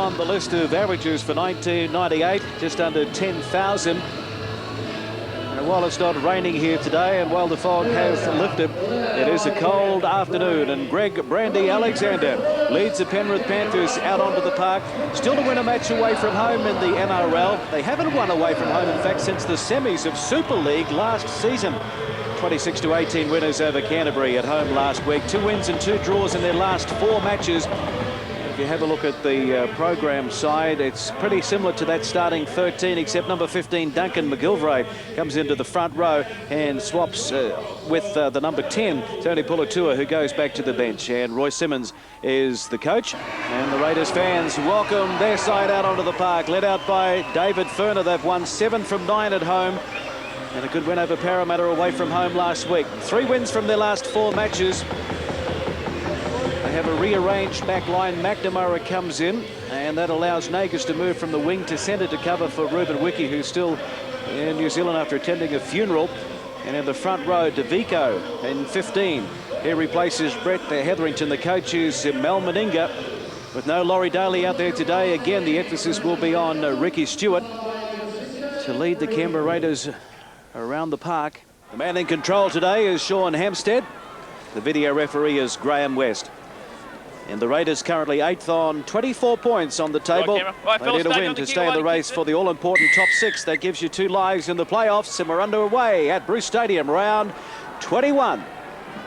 on the list of averages for 1998, just under 10,000. And while it's not raining here today, and while the fog has lifted, it is a cold afternoon. And Brandy Alexander leads the Penrith Panthers out onto the park, still to win a match away from home in the NRL. They haven't won away from home, in fact, since the semis of Super League last season. 26-18 winners over Canterbury at home last week. 2 wins and 2 draws in their last 4 matches. If you have a look at the program side, it's pretty similar to that starting 13, except number 15, Duncan McGilvray, comes into the front row and swaps with the number 10, Tony Pulatua, who goes back to the bench. And Roy Simmons is the coach. And the Raiders fans welcome their side out onto the park, led out by David Furner. They've won 7 from 9 at home. And a good win over Parramatta away from home last week. 3 wins from their last 4 matches. They have a rearranged back line. McNamara comes in, and that allows Nagas to move from the wing to centre to cover for Ruben Wiki, who's still in New Zealand after attending a funeral. And in the front row, DeVico in 15. He replaces Brett Hetherington. The coach is Mel Meninga. With no Laurie Daly out there today, again, the emphasis will be on Ricky Stewart to lead the Canberra Raiders around the park. The man in control today is Sean Hampstead. The video referee is Graham West. And the Raiders currently 8th on 24 points on the table. They need a win to stay in the race for the all-important top 6. That gives you 2 lives in the playoffs, and we're underway at Bruce Stadium, round 21.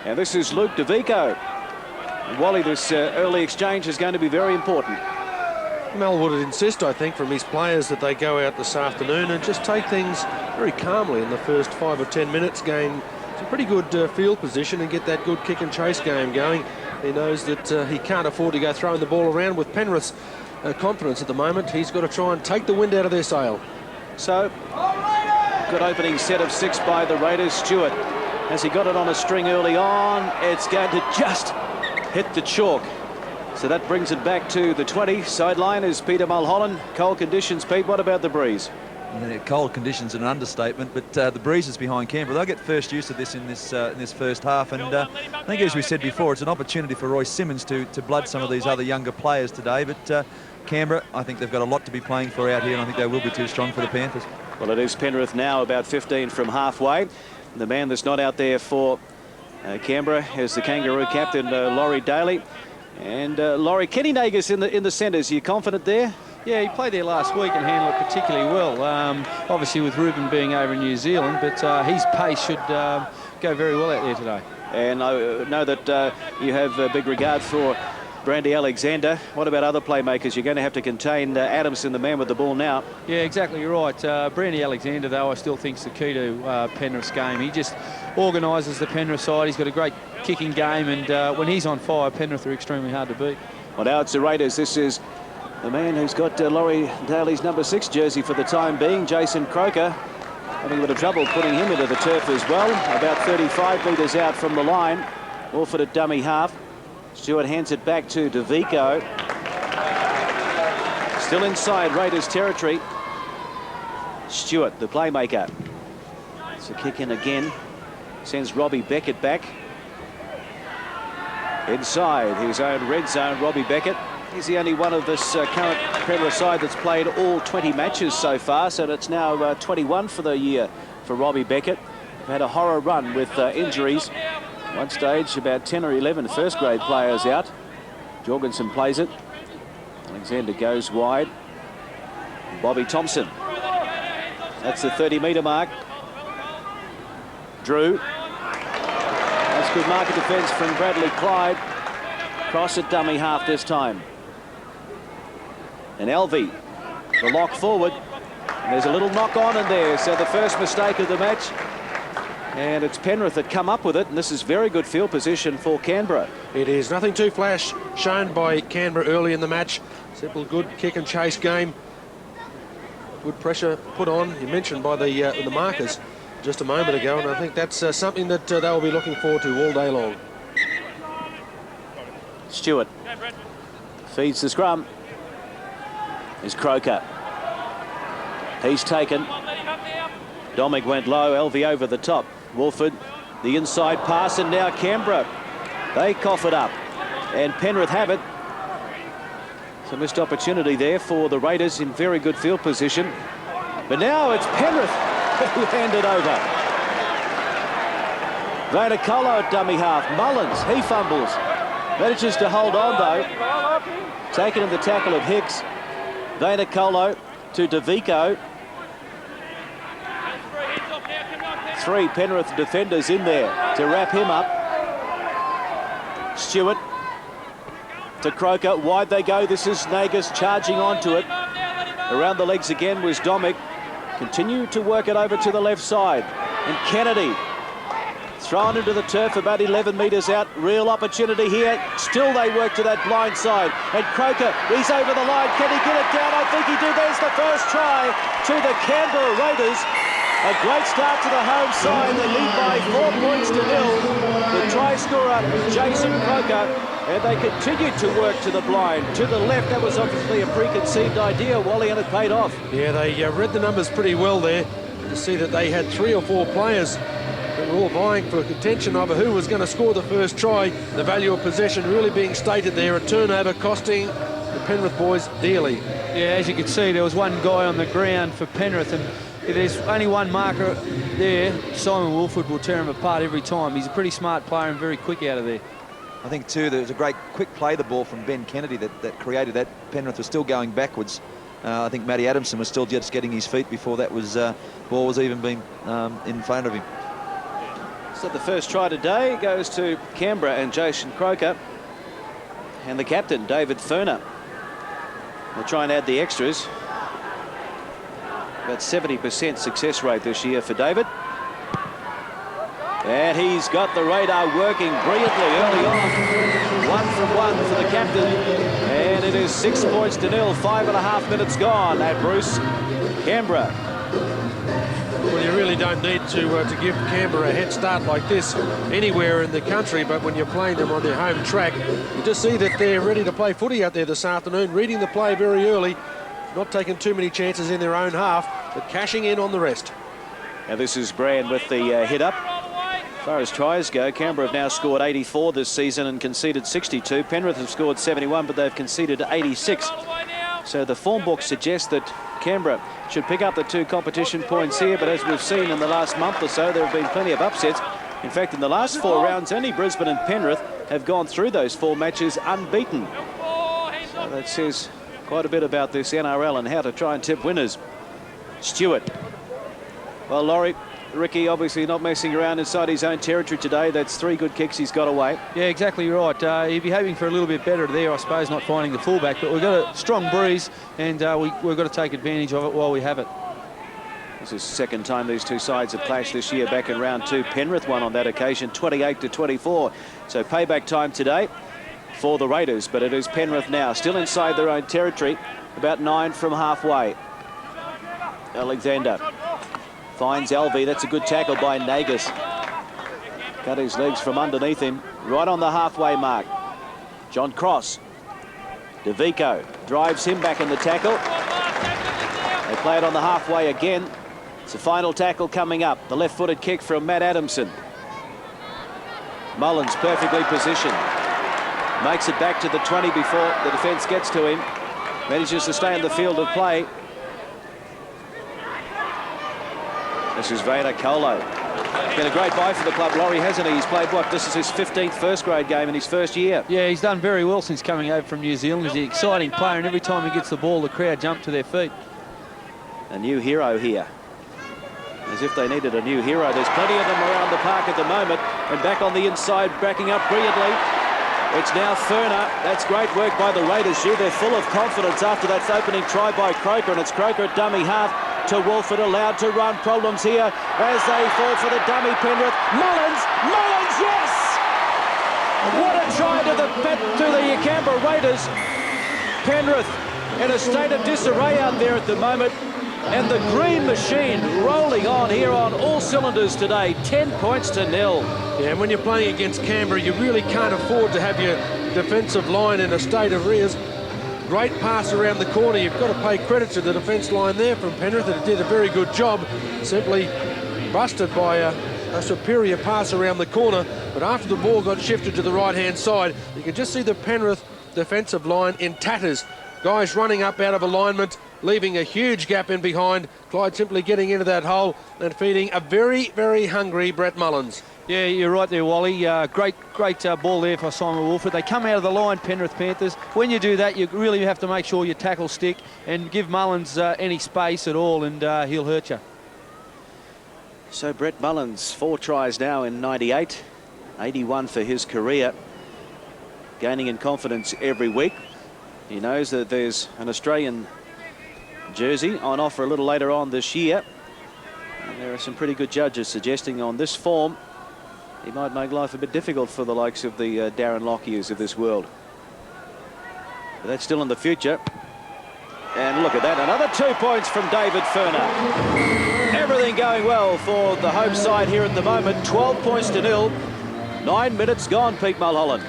And this is Luke DeVico. And Wally, this early exchange is going to be very important. Mel would insist, I think, from his players that they go out this afternoon and just take things very calmly in the first 5 or 10 minutes, gain some pretty good field position and get that good kick and chase game going. He knows that he can't afford to go throwing the ball around with Penrith's confidence at the moment. He's got to try and take the wind out of their sail. So, good opening set of 6 by the Raiders. Stewart, has he got it on a string early on? It's going to just hit the chalk. So that brings it back to the 20. Sideline is Peter Mulholland. Cold conditions, Pete. What about the breeze? Cold conditions are an understatement, but the breeze is behind Canberra. They'll get first use of this in this first half, and I think, as we said before, it's an opportunity for Roy Simmons to blood some of these other younger players today. But Canberra, I think they've got a lot to be playing for out here, and I think they will be too strong for the Panthers. Well, it is Penrith now, about 15 from halfway. The man that's not out there for Canberra is the Kangaroo captain, Laurie Daly. And Laurie, Kenny Nagas in the centres. Are you confident there? Yeah, he played there last week and handled it particularly well. Obviously with Ruben being over in New Zealand, but his pace should go very well out there today. And I know that you have big regard for Brandy Alexander. What about other playmakers? You're going to have to contain Adamson, the man with the ball now. Yeah, exactly, you're right. Brandy Alexander, though, I still think is the key to Penrith's game. He just organises the Penrith side. He's got a great kicking game, and when he's on fire, Penrith are extremely hard to beat. Well, now it's the Raiders. This is the man who's got Laurie Daly's number 6 jersey for the time being, Jason Croker. Having a bit of trouble putting him into the turf as well. About 35 metres out from the line. Orford at dummy half. Stewart hands it back to DeVico. Still inside Raiders territory. Stewart, the playmaker. It's a kick in again. Sends Robbie Beckett back. Inside his own red zone, Robbie Beckett. He's the only one of this current Penrith side that's played all 20 matches so far, so it's now 21 for the year for Robbie Beckett. They've had a horror run with injuries. One stage, about 10 or 11 first-grade players out. Jorgensen plays it. Alexander goes wide. Bobby Thompson. That's the 30-metre mark. Drew. That's good market defence from Bradley Clyde. Cross at dummy half this time. And Alvey, the lock forward. And there's a little knock on in there. So the first mistake of the match. And it's Penrith that come up with it. And this is very good field position for Canberra. It is nothing too flash shown by Canberra early in the match. Simple, good kick and chase game. Good pressure put on. You mentioned by the markers just a moment ago. And I think that's something that they'll be looking forward to all day long. Stewart feeds the scrum. Is Croker. He's taken. Domig went low, LV over the top. Wolford, the inside pass, and now Canberra. They cough it up. And Penrith have it. It's a missed opportunity there for the Raiders in very good field position. But now it's Penrith who hand it over. Vainikolo at dummy half. Mullins, he fumbles. Manages to hold on though. Taken in the tackle of Hicks. Vainikolo to DeVico. 3 Penrith defenders in there to wrap him up. Stewart to Croker. Wide they go. This is Nagus charging onto it. Around the legs again was Domick. Continue to work it over to the left side. And Kennedy thrown into the turf about 11 metres out. Real opportunity here. Still they work to that blind side. And Croker, he's over the line. Can he get it down? I think he did. There's the first try to the Canberra Raiders. A great start to the home side. They lead by 4 points to 0. The try scorer, Jason Croker, and they continue to work to the blind. To the left, that was obviously a preconceived idea, Wally, and it paid off. Yeah, they read the numbers pretty well there. To see that they had 3 or 4 players that were all vying for a contention over who was going to score the first try. The value of possession really being stated there. A turnover costing the Penrith boys dearly. Yeah, as you can see, there was one guy on the ground for Penrith, and if there's only one marker there, Simon Wilford will tear him apart every time. He's a pretty smart player and very quick out of there. I think, too, there was a great quick play the ball from Ben Kennedy that created that. Penrith was still going backwards. I think Matty Adamson was still just getting his feet before that ball was even being in front of him. So the first try today goes to Canberra and Jason Croker. And the captain, David Furner. They'll try and add the extras. About 70% success rate this year for David. And he's got the radar working brilliantly early on. 1 from 1 for the captain. And it is 6 points to 0. 5.5 minutes gone at Bruce. Canberra. Well, you really don't need to give Canberra a head start like this anywhere in the country, but when you're playing them on their home track, you just see that they're ready to play footy out there this afternoon, reading the play very early, not taking too many chances in their own half, but cashing in on the rest. Now this is Brand with the hit up. As far as tries go, Canberra have now scored 84 this season and conceded 62. Penrith have scored 71, but they've conceded 86. So the form book suggests that Canberra should pick up the 2 competition points here, but as we've seen in the last month or so, there have been plenty of upsets. In fact, in the last 4 rounds, only Brisbane and Penrith have gone through those 4 matches unbeaten. So that says quite a bit about this NRL and how to try and tip winners. Stewart. Well, Ricky obviously not messing around inside his own territory today. That's 3 good kicks he's got away. Yeah, exactly right. He'd be hoping for a little bit better there, I suppose, not finding the fullback. But we've got a strong breeze, and we've got to take advantage of it while we have it. This is the second time these 2 sides have clashed this year, back in round 2. Penrith won on that occasion, 28-24. So payback time today for the Raiders, but it is Penrith now, still inside their own territory, about 9 from halfway. Alexander finds Alvey. That's a good tackle by Nagus. Cut his legs from underneath him, right on the halfway mark. John Cross. DeVico drives him back in the tackle. They play it on the halfway again. It's the final tackle coming up. The left-footed kick from Matt Adamson. Mullins perfectly positioned. Makes it back to the 20 before the defence gets to him. Manages to stay in the field of play. This is Vainikolo. Been a great buy for the club, Laurie, hasn't he? He's played, what, this is his 15th first-grade game in his first year. Yeah, he's done very well since coming over from New Zealand. He's an exciting player, and every time he gets the ball, the crowd jump to their feet. A new hero here. As if they needed a new hero. There's plenty of them around the park at the moment. And back on the inside, backing up brilliantly. It's now Furner. That's great work by the Raiders. They're full of confidence after that opening try by Croker, and it's Croker at dummy half to Wolford, allowed to run. Problems here as they fall for the dummy Penrith. Mullins, yes! What a try to the Canberra Raiders. Penrith in a state of disarray out there at the moment. And the green machine rolling on here on all cylinders today. 10 points to 0. Yeah, and when you're playing against Canberra, you really can't afford to have your defensive line in a state of arrears. Great pass around the corner. You've got to pay credit to the defence line there from Penrith. It did a very good job. Simply busted by a superior pass around the corner. But after the ball got shifted to the right-hand side, you can just see the Penrith defensive line in tatters. Guys running up out of alignment, leaving a huge gap in behind. Clyde simply getting into that hole and feeding a very, very hungry Brett Mullins. Yeah, you're right there, Wally. Great ball there for Simon Wolford. They come out of the line, Penrith Panthers. When you do that, you really have to make sure you tackle stick and give Mullins any space at all, and he'll hurt you. So Brett Mullins, 4 tries now in 98, 81 for his career, gaining in confidence every week. He knows that there's an Australian jersey on offer a little later on this year. And there are some pretty good judges suggesting on this form he might make life a bit difficult for the likes of the Darren Lockyers of this world. But that's still in the future. And look at that, another 2 points from David Furner. Everything going well for the home side here at the moment. 12 points to 0. 9 minutes gone, Pete Mulholland.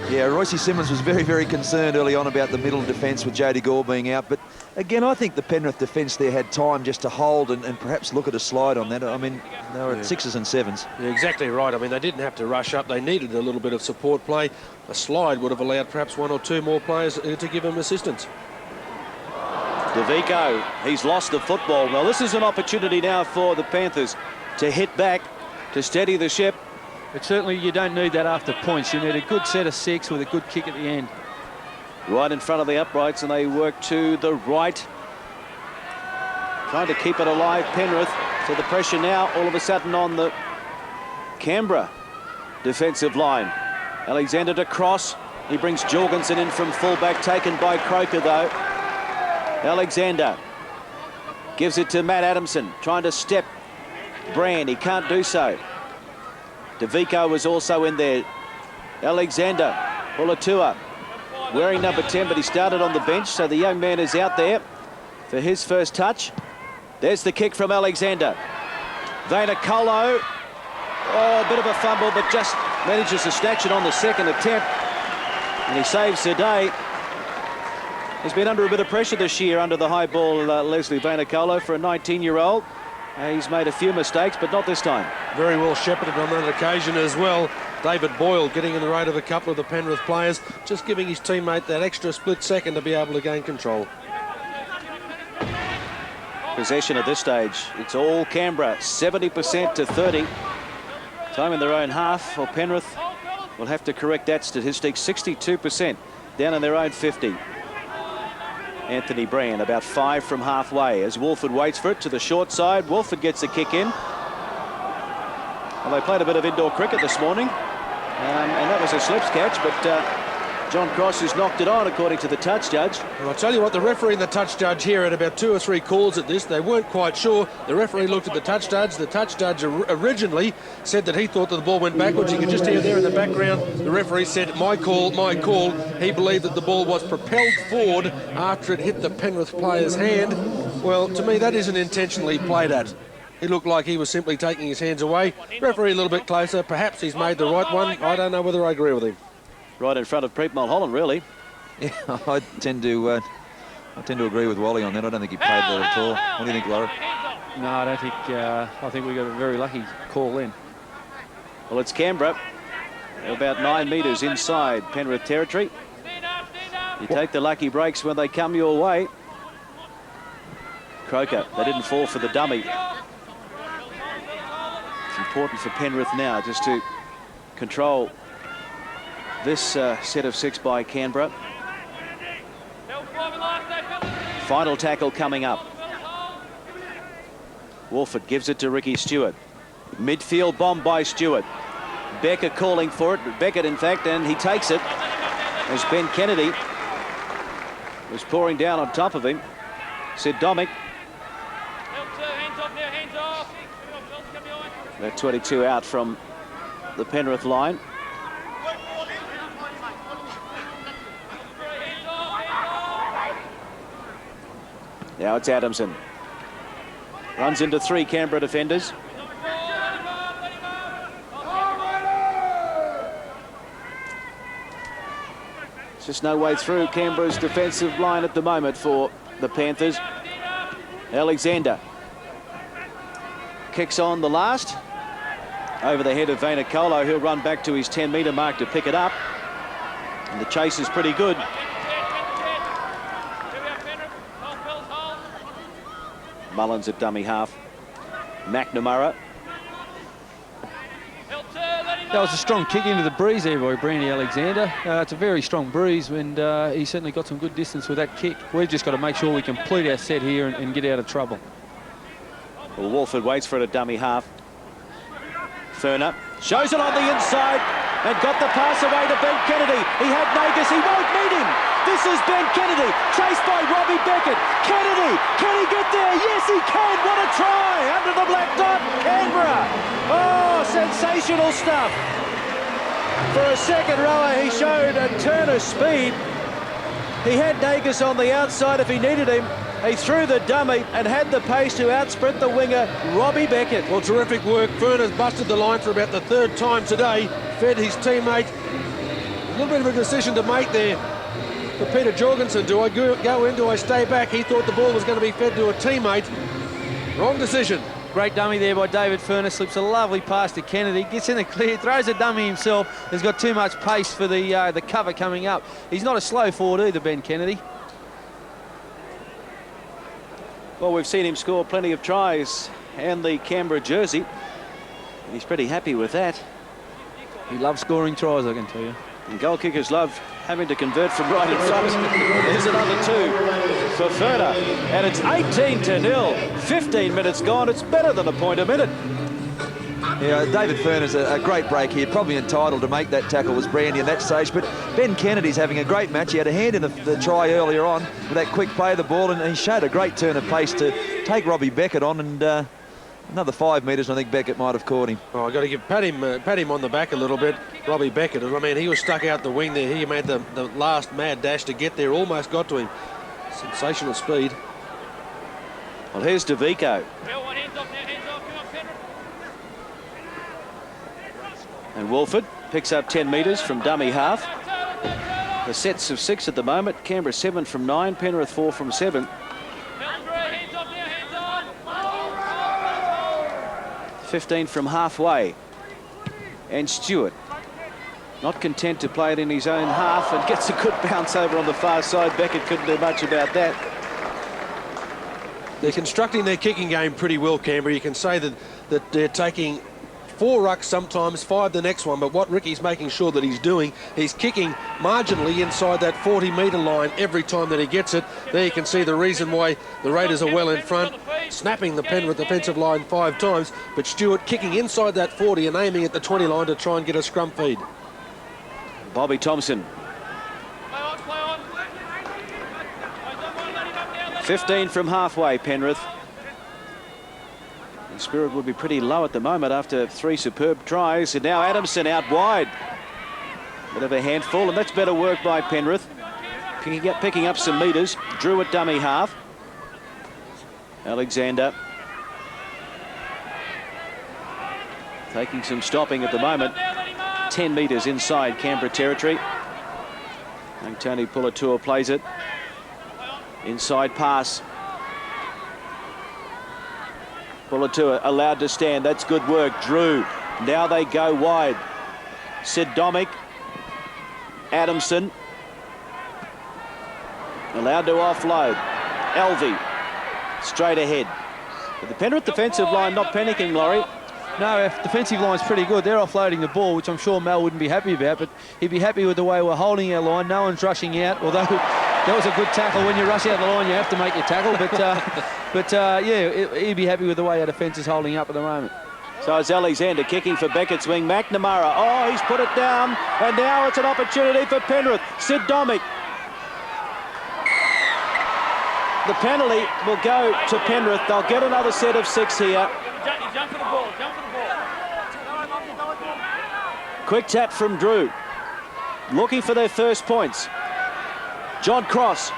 Yeah, Royce Simmons was very, very concerned early on about the middle defence with Jody Gore being out. But again, I think the Penrith defence there had time just to hold and perhaps look at a slide on that. I mean, they were at 6s and 7s. Yeah, exactly right. I mean, they didn't have to rush up. They needed a little bit of support play. A slide would have allowed perhaps 1 or 2 more players to give him assistance. DeVico, he's lost the football. Well, this is an opportunity now for the Panthers to hit back, to steady the ship. But certainly you don't need that after points. You need a good set of 6 with a good kick at the end. Right in front of the uprights, and they work to the right. Trying to keep it alive, Penrith. So the pressure now all of a sudden on the Canberra defensive line. Alexander to cross. He brings Jorgensen in from fullback, taken by Croker though. Alexander gives it to Matt Adamson, trying to step Brand. He can't do so. DeVico was also in there. Alexander, Pulatua, wearing number 10, but he started on the bench, so the young man is out there for his first touch. There's the kick from Alexander. Vainikolo, oh, a bit of a fumble, but just manages to snatch it on the second attempt. And he saves the day. He's been under a bit of pressure this year under the high ball, Leslie Vainikolo, for a 19-year-old. He's made a few mistakes, but not this time. Very well shepherded on that occasion as well. David Boyle getting in the rate of a couple of the Penrith players, just giving his teammate that extra split second to be able to gain control. Possession at this stage, it's all Canberra, 70% to 30. Time in their own half for Penrith. Will have to correct that statistic, 62% down in their own 50. Anthony Brand about 5 from halfway as Wolford waits for it to the short side. Wolford gets a kick in. Well, they played a bit of indoor cricket this morning, and that was a slips catch, but John Cross has knocked it on, according to the touch judge. Well, I'll tell you what, the referee and the touch judge here had about 2 or 3 calls at this. They weren't quite sure. The referee looked at the touch judge. The touch judge originally said that he thought that the ball went backwards. You could just hear there in the background, the referee said, my call, my call. He believed that the ball was propelled forward after it hit the Penrith player's hand. Well, to me, that isn't intentionally played at. He looked like he was simply taking his hands away. Referee a little bit closer. Perhaps he's made the right one. I don't know whether I agree with him. Right in front of Pete Mulholland, really. Yeah, I tend to agree with Wally on that. I don't think he played that at all. What do you think, Laura? No, I don't think. I think we got a very lucky call in. Well, it's Canberra, about 9 metres inside Penrith territory. You take the lucky breaks when they come your way. Croker, they didn't fall for the dummy. It's important for Penrith now just to control this set of 6 by Canberra. Final tackle coming up. Wolford gives it to Ricky Stewart. Midfield bomb by Stewart. Becker calling for it, Beckett in fact, and he takes it as Ben Kennedy was pouring down on top of him. Sid Domick. About 22 out from the Penrith line. Now it's Adamson. Runs into 3 Canberra defenders. It's just no way through Canberra's defensive line at the moment for the Panthers. Alexander kicks on the last. Over the head of Vainikolo. He'll run back to his 10-metre mark to pick it up. And the chase is pretty good. Mullins at dummy half. McNamara. That was a strong kick into the breeze there by Brandy Alexander. It's a very strong breeze, and he certainly got some good distance with that kick. We've just got to make sure we complete our set here and get out of trouble. Well, Walford waits for it at dummy half. Ferner shows it on the inside and got the pass away to Ben Kennedy. He had Nagus, he won't meet him. This is Ben Kennedy, chased by Robbie Beckett. Kennedy, can he get there? Yes, he can. What a try under the black dot, Canberra. Oh, sensational stuff. For a second rower, he showed a turn of speed. He had Nagus on the outside if he needed him. He threw the dummy and had the pace to outsprint the winger, Robbie Beckett. Well, terrific work. Ferner's busted the line for about the third time today. Fed his teammate. A little bit of a decision to make there for Peter Jorgensen. Do I go in? Do I stay back? He thought the ball was going to be fed to a teammate. Wrong decision. Great dummy there by David Ferner. Slips a lovely pass to Kennedy. Gets in the clear, throws a dummy himself. He's got too much pace for the cover coming up. He's not a slow forward either, Ben Kennedy. Well, we've seen him score plenty of tries and the Canberra jersey. And he's pretty happy with that. He loves scoring tries, I can tell you. And goal kickers love having to convert from right in front. There's another two for Ferner. And it's 18-0. 15 minutes gone. It's better than a point a minute. Yeah, David Ferner's a great break here, probably entitled to make that tackle, was Brandy in that stage, but Ben Kennedy's having a great match. He had a hand in the try earlier on with that quick play of the ball, and he showed a great turn of pace to take Robbie Beckett on, and another 5 metres, I think Beckett might have caught him. Oh, I've got to pat him on the back a little bit, Robbie Beckett. I mean, he was stuck out the wing there. He made the last mad dash to get there, almost got to him. Sensational speed. Well, here's DeVico. And Walford picks up 10 metres from dummy half. The sets of 6 at the moment. Canberra 7 from 9, Penrith 4 from 7. 15 from halfway. And Stewart, not content to play it in his own half, and gets a good bounce over on the far side. Beckett couldn't do much about that. They're constructing their kicking game pretty well, Canberra. You can say that they're taking 4 rucks sometimes, 5 the next one, but what Ricky's making sure that he's doing, he's kicking marginally inside that 40-metre line every time that he gets it. There you can see the reason why the Raiders are well in front, snapping the Penrith defensive line 5 times, but Stewart kicking inside that 40 and aiming at the 20 line to try and get a scrum feed. Bobby Thompson. 15 from halfway, Penrith. The spirit would be pretty low at the moment after 3 superb tries. And now Adamson out wide. Bit of a handful, and that's better work by Penrith. Picking up some metres. Drew at dummy half. Alexander taking some stopping at the moment. 10 metres inside Canberra territory. And Tony Pulatua plays it. Inside pass. Pulatua allowed to stand. That's good work. Drew. Now they go wide. Sid Domick. Adamson. Allowed to offload. Elvey. Straight ahead. But the Penrith defensive line not panicking, Laurie. No, our defensive line's pretty good. They're offloading the ball, which I'm sure Mel wouldn't be happy about, but he'd be happy with the way we're holding our line. No one's rushing out, although that was a good tackle. When you rush out the line, you have to make your tackle. But yeah, he'd be happy with the way our defence is holding up at the moment. So it's Alexander kicking for Beckett's wing. McNamara. Oh, he's put it down. And now it's an opportunity for Penrith. Sid Domick. The penalty will go to Penrith. They'll get another set of 6 here. Jump for the ball. Quick tap from Drew. Looking for their first points. John Cross.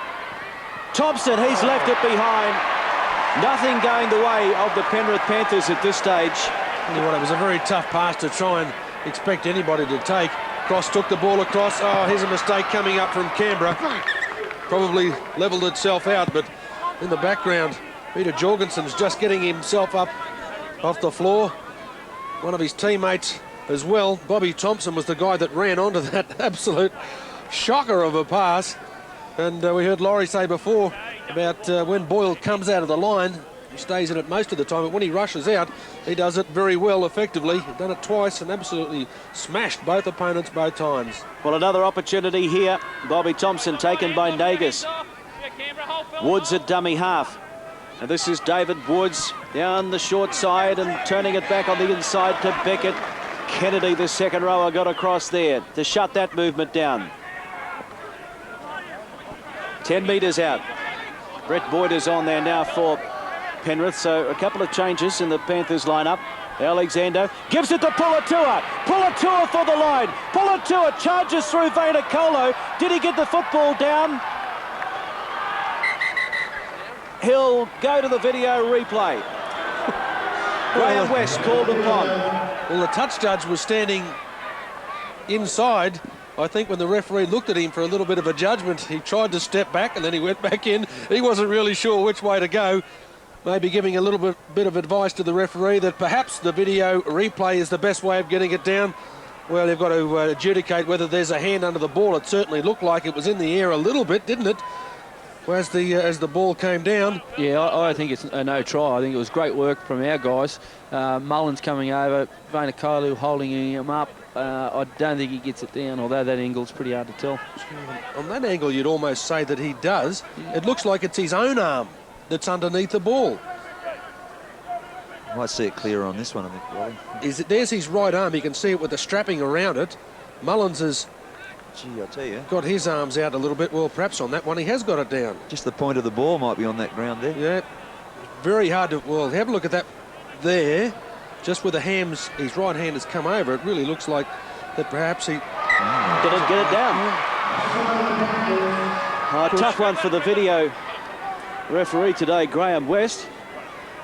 Thompson, he's left it behind. Nothing going the way of the Penrith Panthers at this stage. Tell you what, it was a very tough pass to try and expect anybody to take. Cross took the ball across. Oh, here's a mistake coming up from Canberra. Probably levelled itself out, but in the background, Peter Jorgensen's just getting himself up off the floor. One of his teammates as well, Bobby Thompson, was the guy that ran onto that absolute shocker of a pass. And we heard Laurie say before about when Boyle comes out of the line, He stays in it most of the time, but when he rushes out, he does it very well, effectively. He's done it twice and absolutely smashed both opponents both times. Well, another opportunity here. Bobby Thompson taken by Nagus. Woods at dummy half. And this is David Woods down the short side and turning it back on the inside to Beckett. Kennedy, the second rower, got across there to shut that movement down. 10 metres out. Brett Boyd is on there now for Penrith, so a couple of changes in the Panthers lineup. Alexander gives it to Pulatua. Pulatua for the line. Pulatua charges through Vainikolo. Did he get the football down? He'll go to the video replay. Graham West called upon. Well, the touch judge was standing inside. I think when the referee looked at him for a little bit of a judgment, he tried to step back and then he went back in. He wasn't really sure which way to go. Maybe giving a little bit of advice to the referee that perhaps the video replay is the best way of getting it down. Well, they've got to adjudicate whether there's a hand under the ball. It certainly looked like it was in the air a little bit, didn't it? As the ball came down. Yeah, I think it's a no try. I think it was great work from our guys. Mullins coming over, Vainikolo holding him up. I don't think he gets it down, although that angle's pretty hard to tell. On that angle, you'd almost say that he does. It looks like it's his own arm that's underneath the ball. I might see it clearer on this one, I think, Wally. There's his right arm. You can see it with the strapping around it. Mullins has Gee, I tell you. got his arms out a little bit. Well, perhaps on that one he has got it down. Just the point of the ball might be on that ground there. Yeah, very hard to... Well, have a look at that there. Just where the hams, his right hand has come over, it really looks like that perhaps he... Didn't get it down. Tough one for the video referee today, Graham West.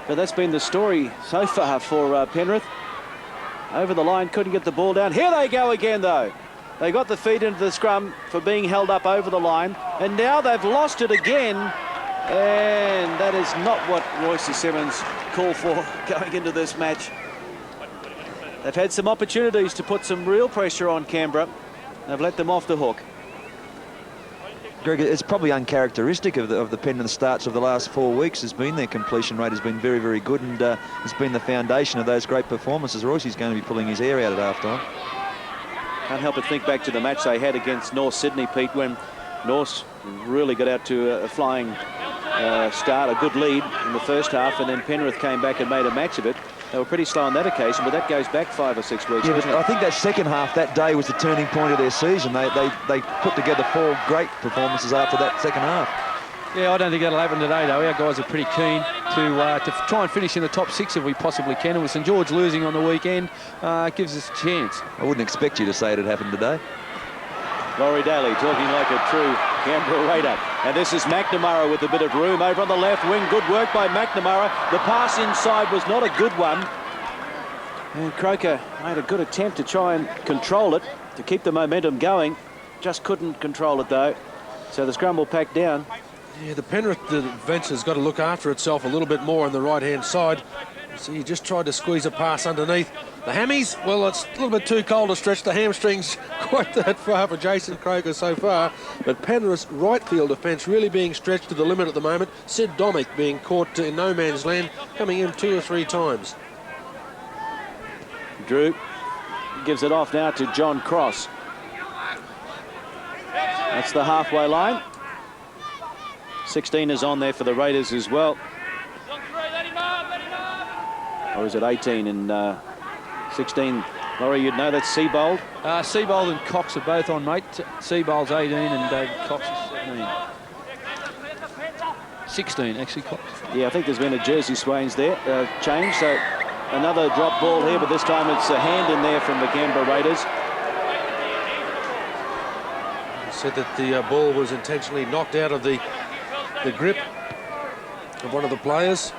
But that's been the story so far for Penrith. Over the line, couldn't get the ball down. Here they go again, though. They got the feed into the scrum for being held up over the line. And now they've lost it again. And that is not what Royce Simmons called for going into this match. They've had some opportunities to put some real pressure on Canberra. They've let them off the hook. Greg, it's probably uncharacteristic of the Penrith starts of the last 4 weeks. Has been their completion rate has been very, very good, and it's been the foundation of those great performances. Royce is going to be pulling his hair out at half-time. Can't help but think back to the match they had against North Sydney, Pete, when North really got out to a flying start, a good lead in the first half, and then Penrith came back and made a match of it. They were pretty slow on that occasion, but that goes back 5 or 6 weeks. Yeah, I think that second half that day was the turning point of their season. They put together 4 great performances after that second half. Yeah, I don't think that'll happen today, though. Our guys are pretty keen to try and finish in the top 6 if we possibly can. And with St George losing on the weekend, gives us a chance. I wouldn't expect you to say it had happened today. Laurie Daly talking like a true Canberra Raider. And this is McNamara with a bit of room over on the left wing. Good work by McNamara. The pass inside was not a good one. And Croker made a good attempt to try and control it, to keep the momentum going. Just couldn't control it, though. So the scrum will pack down. Yeah, the Penrith defence has got to look after itself a little bit more on the right-hand side. So he just tried to squeeze a pass underneath. The hammies, well, it's a little bit too cold to stretch the hamstrings quite that far for Jason Croker so far. But Penrith's right field defence really being stretched to the limit at the moment. Sid Domick being caught in no man's land, coming in 2 or 3 times. Drew gives it off now to John Cross. That's the halfway line. 16 is on there for the Raiders as well. Or is it 18 and 16? Laurie, you'd know that's Seabold. Seabold and Cox are both on, mate. Seabold's 18 and David Cox is 17. 16, actually, Cox. Yeah, I think there's been a jersey Swains there change. So another drop ball here, but this time it's a hand in there from the Canberra Raiders. He said that the ball was intentionally knocked out of the grip of one of the players.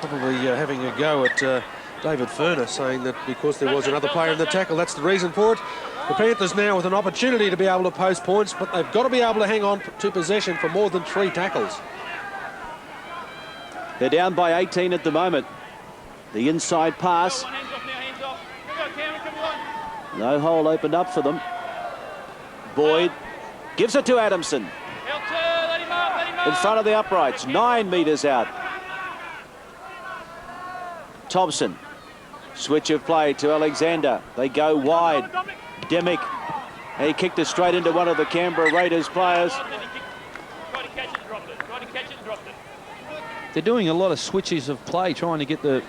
Probably having a go at David Furner, saying that because there was another player in the tackle, that's the reason for it. The Panthers now with an opportunity to be able to post points, but they've got to be able to hang on to possession for more than 3 tackles. They're down by 18 at the moment. The inside pass. No hole opened up for them. Boyd gives it to Adamson. In front of the uprights, 9 metres out. Thompson. Switch of play to Alexander. They go wide. Demick. He kicked it straight into one of the Canberra Raiders players. They're doing a lot of switches of play, trying to get the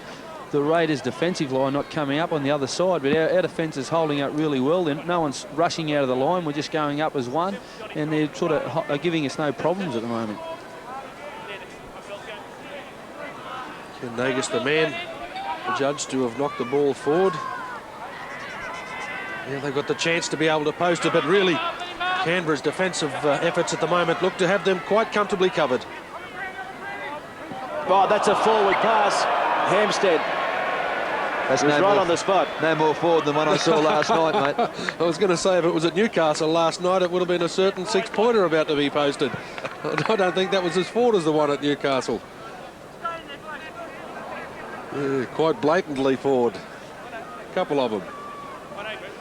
Raiders' defensive line not coming up on the other side, but our defence is holding up really well. No one's rushing out of the line. We're just going up as one, and they're sort of are giving us no problems at the moment. Ken Nagus, the man adjudged to have knocked the ball forward. Yeah, they've got the chance to be able to post it, but really Canberra's defensive efforts at the moment look to have them quite comfortably covered. Oh, that's a forward pass. Hampstead. That's right on the spot. No more forward than one I saw last night, mate. I was going to say, if it was at Newcastle last night, it would have been a certain six-pointer about to be posted. I don't think that was as forward as the one at Newcastle. Yeah, quite blatantly forward. A couple of them.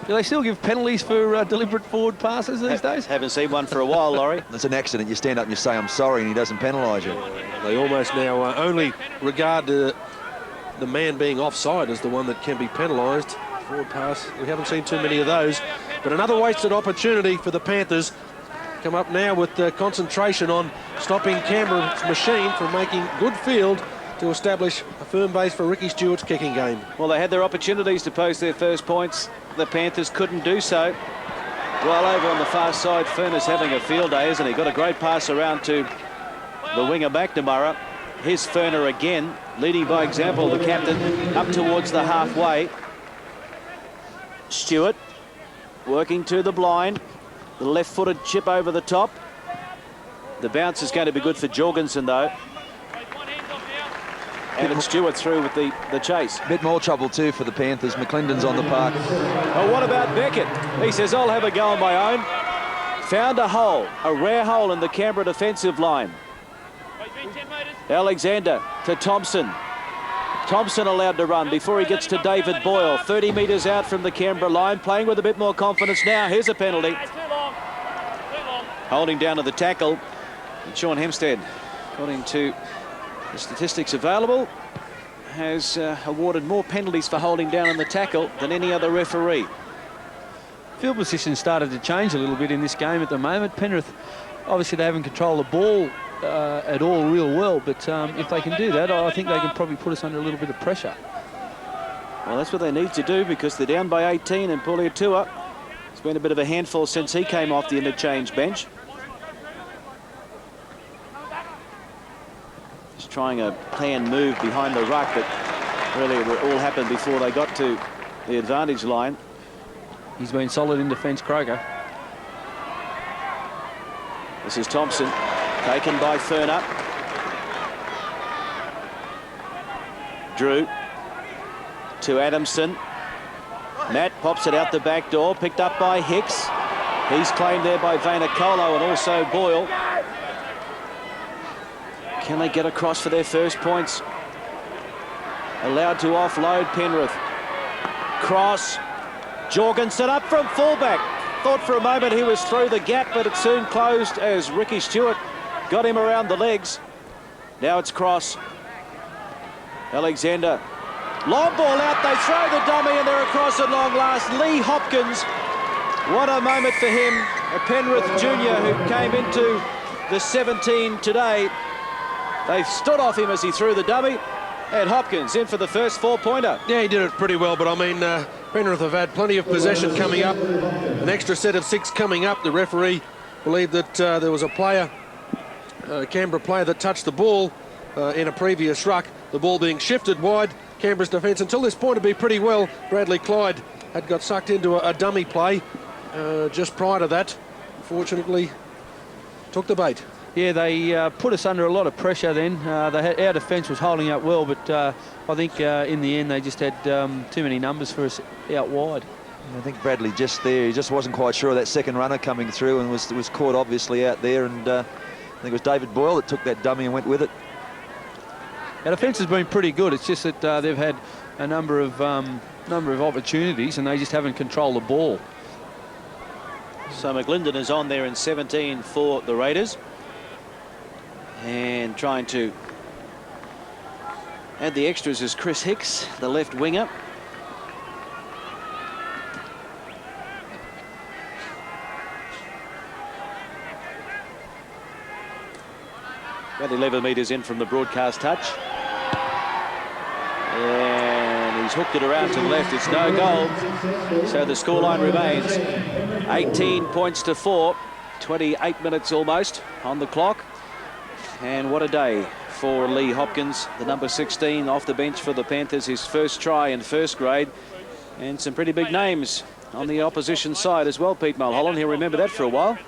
Do they still give penalties for deliberate forward passes these days? Haven't seen one for a while, Laurie. It's an accident. You stand up and you say, I'm sorry, and he doesn't penalise you. They almost now only regard the man being offside as the one that can be penalised. Forward pass, we haven't seen too many of those. But another wasted opportunity for the Panthers. Come up now with concentration on stopping Canberra's machine from making good field to establish a firm base for Ricky Stewart's kicking game. Well, they had their opportunities to post their first points. The Panthers couldn't do so. Well, over on the far side, Furness having a field day, isn't he? Got a great pass around to the winger McNamara. Here's Furner again, leading by example, the captain, up towards the halfway. Stewart working to the blind. The left-footed chip over the top. The bounce is going to be good for Jorgensen, though. And Stewart through with the chase. Bit more trouble too for the Panthers. McClendon's on the park. Oh, what about Beckett? He says, I'll have a go on my own. Found a hole, a rare hole in the Canberra defensive line. Alexander to Thompson. Thompson allowed to run before he gets to David Boyle. 30 metres out from the Canberra line, playing with a bit more confidence now. Here's a penalty. Holding down to the tackle. And Sean Hempstead, according to the statistics available, has awarded more penalties for holding down on the tackle than any other referee. Field position started to change a little bit in this game at the moment. Penrith, obviously they haven't controlled the ball at all real well, but if they can do that, I think they can probably put us under a little bit of pressure. Well, that's what they need to do, because they're down by 18, and Puleatua has been a bit of a handful since he came off the interchange bench. Just trying a planned move behind the ruck, but really it all happened before they got to the advantage line. He's been solid in defence, Croker. This is Thompson, taken by Furner. Drew to Adamson. Matt pops it out the back door, picked up by Hicks. He's claimed there by Vaynerkolo and also Boyle. Can they get across for their first points? Allowed to offload Penrith. Cross. Jorgensen up from fullback. Thought for a moment he was through the gap, but it soon closed as Ricky Stewart got him around the legs. Now it's Cross. Alexander. Long ball out, they throw the dummy and they're across at long last. Lee Hopkins, what a moment for him. A Penrith junior who came into the 17 today. They stood off him as he threw the dummy, and Hopkins in for the first four-pointer. Yeah, he did it pretty well, but I mean, Penrith have had plenty of possession coming up. An extra set of 6 coming up. The referee believed that there was a player, a Canberra player, that touched the ball in a previous ruck. The ball being shifted wide. Canberra's defence until this point would be pretty well. Bradley Clyde had got sucked into a dummy play just prior to that. Unfortunately, took the bait. Yeah, they put us under a lot of pressure then. Our defence was holding up well, but I think in the end they just had too many numbers for us out wide. I think Bradley just there, he just wasn't quite sure of that second runner coming through and was caught obviously out there, and I think it was David Boyle that took that dummy and went with it. Our defence has been pretty good. It's just that they've had a number of opportunities and they just haven't controlled the ball. So McClendon is on there in 17 for the Raiders. And trying to And the extras is Chris Hicks, the left winger. About 11 metres in from the broadcast touch. And he's hooked it around to the left. It's no goal. So the scoreline remains 18 points to 4. 28 minutes almost on the clock. And what a day for Lee Hopkins, the number 16 off the bench for the Panthers. His first try in first grade. And some pretty big names on the opposition side as well, Pete Mulholland. He'll remember that for a while.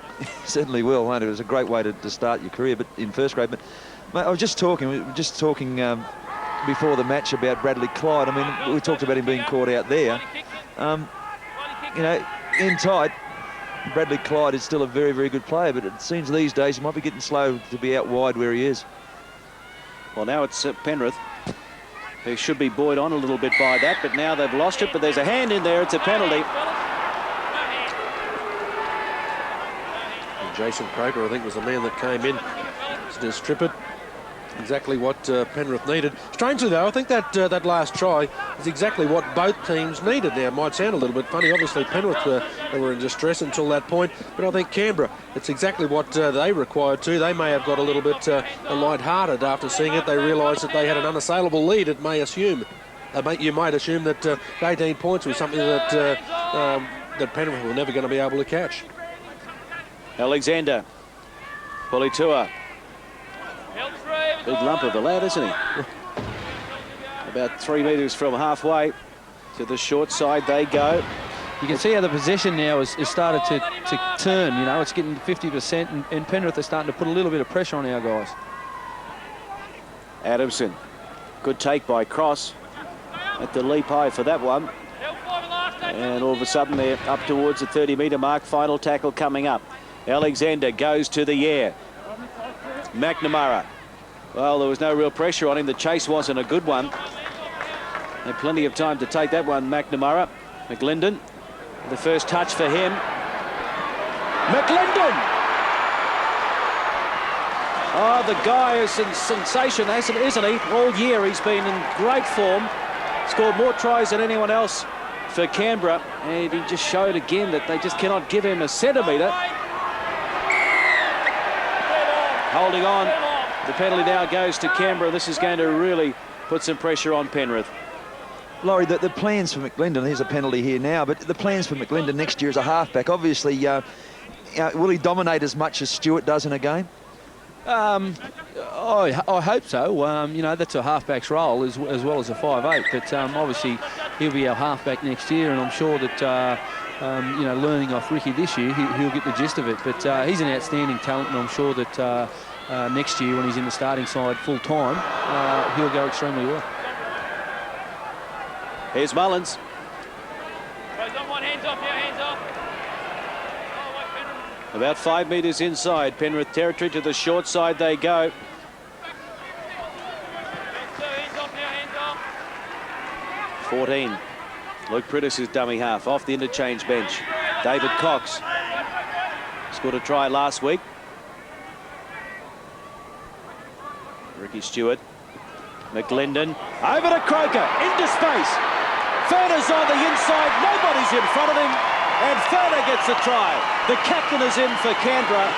Certainly will, won't it? It was a great way to start your career, but in first grade. But mate, I was just talking before the match about Bradley Clyde. I mean, we talked about him being caught out there. You know, in tight, Bradley Clyde is still a very, very good player, but it seems these days he might be getting slow to be out wide where he is. Well, now it's Penrith, who should be buoyed on a little bit by that, but now they've lost it. But there's a hand in there. It's a penalty. And Jason Croker, I think, was the man that came in to strip it. Exactly what Penrith needed. Strangely, though, I think that last try is exactly what both teams needed. Now, it might sound a little bit funny. Obviously, Penrith they were in distress until that point, but I think Canberra, it's exactly what they required too. They may have got a little bit light-hearted after seeing it. They realised that they had an unassailable lead. You might assume that 18 points was something that Penrith were never going to be able to catch. Alexander, Pulitua. Big lump of a lad, isn't he? About 3 metres from halfway to the short side they go. You can see how the possession now is started to turn. You know, it's getting 50%, and Penrith are starting to put a little bit of pressure on our guys. Adamson, good take by Cross at the leap high for that one. And all of a sudden they're up towards the 30-metre mark. Final tackle coming up. Alexander goes to the air. McNamara. Well, there was no real pressure on him. The chase wasn't a good one. Had plenty of time to take that one, McNamara. McLinden, the first touch for him. McLinden! Oh, the guy is a sensation, isn't he? All year he's been in great form. Scored more tries than anyone else for Canberra. And he just showed again that they just cannot give him a centimetre. Holding on. The penalty now goes to Canberra. This is going to really put some pressure on Penrith. Laurie, the plans for McLinden, here's a penalty here now, but the plans for McLinden next year as a halfback, obviously, will he dominate as much as Stewart does in a game? I hope so. You know, that's a halfback's role as well as a 5'8", but obviously he'll be our halfback next year, and I'm sure that, you know, learning off Ricky this year, he'll get the gist of it. But he's an outstanding talent, and I'm sure that next year when he's in the starting side full time, he'll go extremely well. Here's Mullins. Hands off. About 5 metres inside Penrith territory. To the short side they go. Hands off. 14. Luke Prittis is dummy half off the interchange bench. David Cox scored a try last week. Ricky Stewart. McLinden over to Croker into space. Furner's on the inside. Nobody's in front of him. And Furner gets a try. The captain is in for Canberra.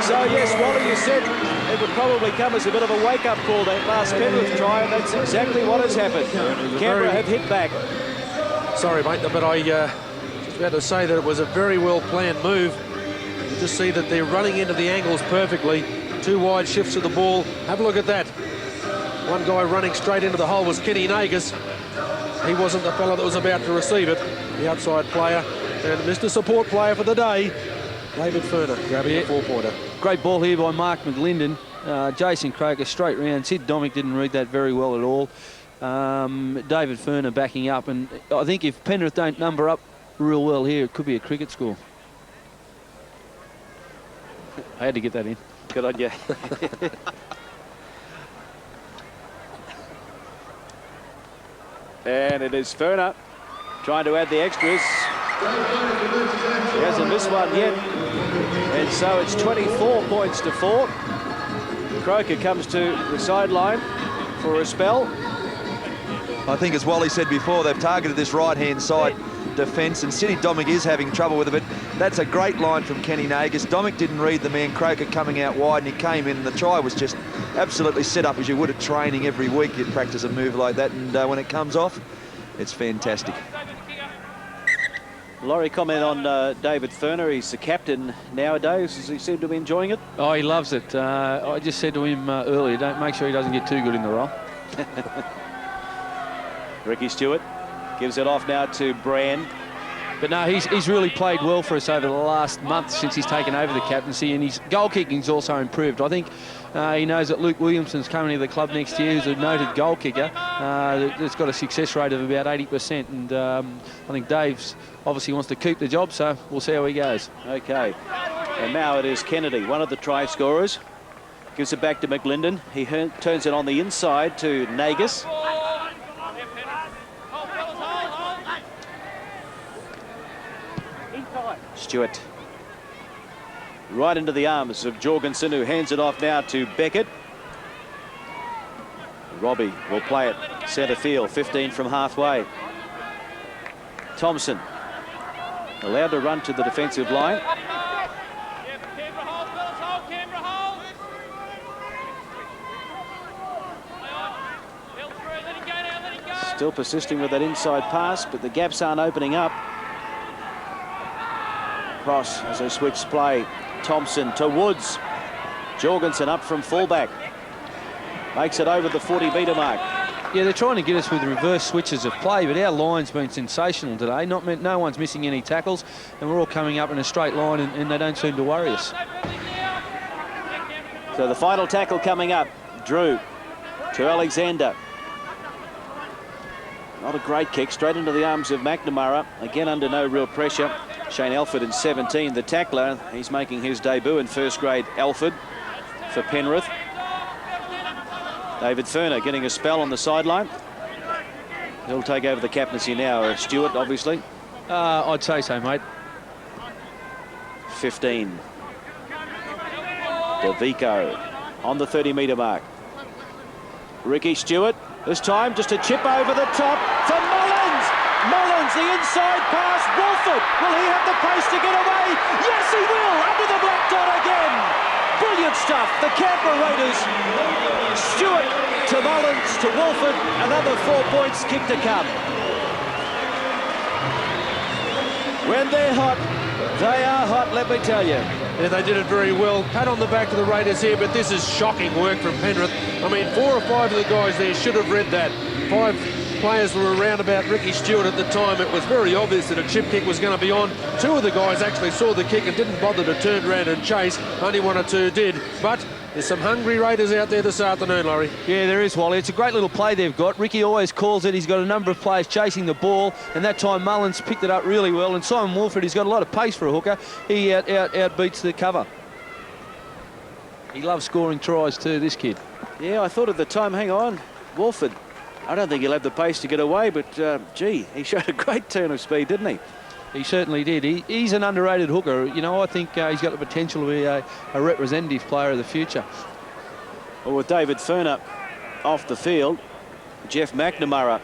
So yes, Wally, you said it would probably come as a bit of a wake-up call, that last Penrith try, and that's exactly what has happened. Canberra have hit back. Sorry, mate, but I just about to say that it was a very well-planned move. You just see that they're running into the angles perfectly. 2 wide shifts of the ball. Have a look at that. One guy running straight into the hole was Kenny Nagas. He wasn't the fella that was about to receive it. The outside player and Mr. Support player for the day, David Furner, grabbing a 4-pointer. Great ball here by Mark McLinden. Jason Croker straight round. Sid Domick didn't read that very well at all. David Furner backing up, and I think if Penrith don't number up real well here, it could be a cricket score. I had to get that in. Good on you. And it is Furner trying to add the extras. He hasn't missed one yet. And so it's 24 points to 4. Croker comes to the sideline. for a spell. I think, as Wally said before, they've targeted this right-hand side defence, and Sidney Domick is having trouble with it, but that's a great line from Kenny Nagas. Domick didn't read the man, Croker coming out wide, and he came in, and the try was just absolutely set up as you would at training. Every week you'd practice a move like that, and when it comes off, it's fantastic. Laurie, comment on David Ferner. He's the captain nowadays. Does he seem to be enjoying it? Oh, he loves it. I just said to him earlier, don't make sure he doesn't get too good in the role. Ricky Stewart gives it off now to Brand. But no, he's really played well for us over the last month since he's taken over the captaincy, and his goal kicking's also improved. I think he knows that Luke Williamson's coming to the club next year, who's a noted goal kicker. That's got a success rate of about 80%, and I think Dave's obviously wants to keep the job, so we'll see how he goes. Okay, and now it is Kennedy, one of the try scorers. Gives it back to McLinden. He turns it on the inside to Nagas. Stewart. Right into the arms of Jorgensen, who hands it off now to Beckett. Robbie will play it centre field, 15 from halfway. Thompson allowed to run to the defensive line. Still persisting with that inside pass, but the gaps aren't opening up. Cross as they switch play. Thompson to Woods. Jorgensen up from fullback. Makes it over the 40-metre mark. Yeah, they're trying to get us with reverse switches of play, but our line's been sensational today. No one's missing any tackles, and we're all coming up in a straight line, and they don't seem to worry us. So the final tackle coming up. Drew to Alexander. Not a great kick, straight into the arms of McNamara. Again, under no real pressure. Shane Alford in 17, the tackler. He's making his debut in first grade Alford for Penrith. David Ferner getting a spell on the sideline. He'll take over the captaincy now. Stewart, obviously. I'd say so, mate. 15. DeVico on the 30-metre mark. Ricky Stewart. This time just a chip over the top for Mullins. Mullins, the inside pass. Wolford, will he have the pace to get away? Yes, he will. Under the black dot again. Brilliant stuff. The Canberra Raiders. Stewart to Mullins to Wolford. Another 4 points kick to come. When they're hot, they are hot, let me tell you. Yeah, they did it very well. Pat on the back of the Raiders here, but this is shocking work from Penrith. I mean, 4 or 5 of the guys there should have read that. 5 players were around about Ricky Stewart at the time. It was very obvious that a chip kick was going to be on. 2 of the guys actually saw the kick and didn't bother to turn around and chase. Only 1 or 2 did. But there's some hungry Raiders out there this afternoon, Laurie. Yeah, there is, Wally. It's a great little play they've got. Ricky always calls it. He's got a number of players chasing the ball, and that time Mullins picked it up really well. And Simon Wolford, he's got a lot of pace for a hooker. He outbeats the cover. He loves scoring tries too, this kid. Yeah, I thought at the time, hang on, Wolford, I don't think he'll have the pace to get away, but gee, he showed a great turn of speed, didn't he? He certainly did. He's an underrated hooker. You know, I think he's got the potential to be a representative player of the future. Well, with David Ferner off the field, Jeff McNamara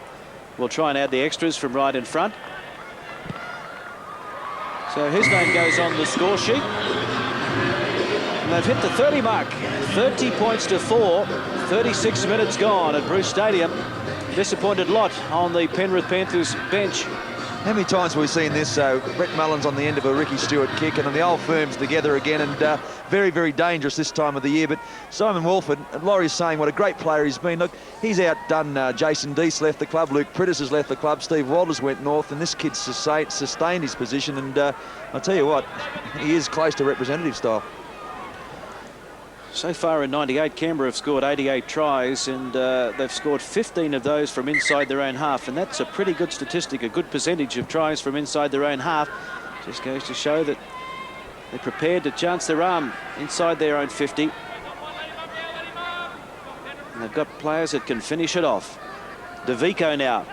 will try and add the extras from right in front. So his name goes on the score sheet. And they've hit the 30 mark. 30 points to 4. 36 minutes gone at Bruce Stadium. Disappointed lot on the Penrith Panthers bench. How many times have we seen this? Brett Mullins on the end of a Ricky Stewart kick, and then the old firms together again, and very, very dangerous this time of the year. But Simon Wolford, and Laurie's saying what a great player he's been. Look, he's outdone Jason Deese left the club, Luke Pritters has left the club, Steve Walters went north, and this kid's sustained his position. And I'll tell you what, he is close to representative style. So far in 98, Canberra have scored 88 tries, and they've scored 15 of those from inside their own half, and that's a pretty good statistic, a good percentage of tries from inside their own half. Just goes to show that they're prepared to chance their arm inside their own 50. And they've got players that can finish it off. DeVico now.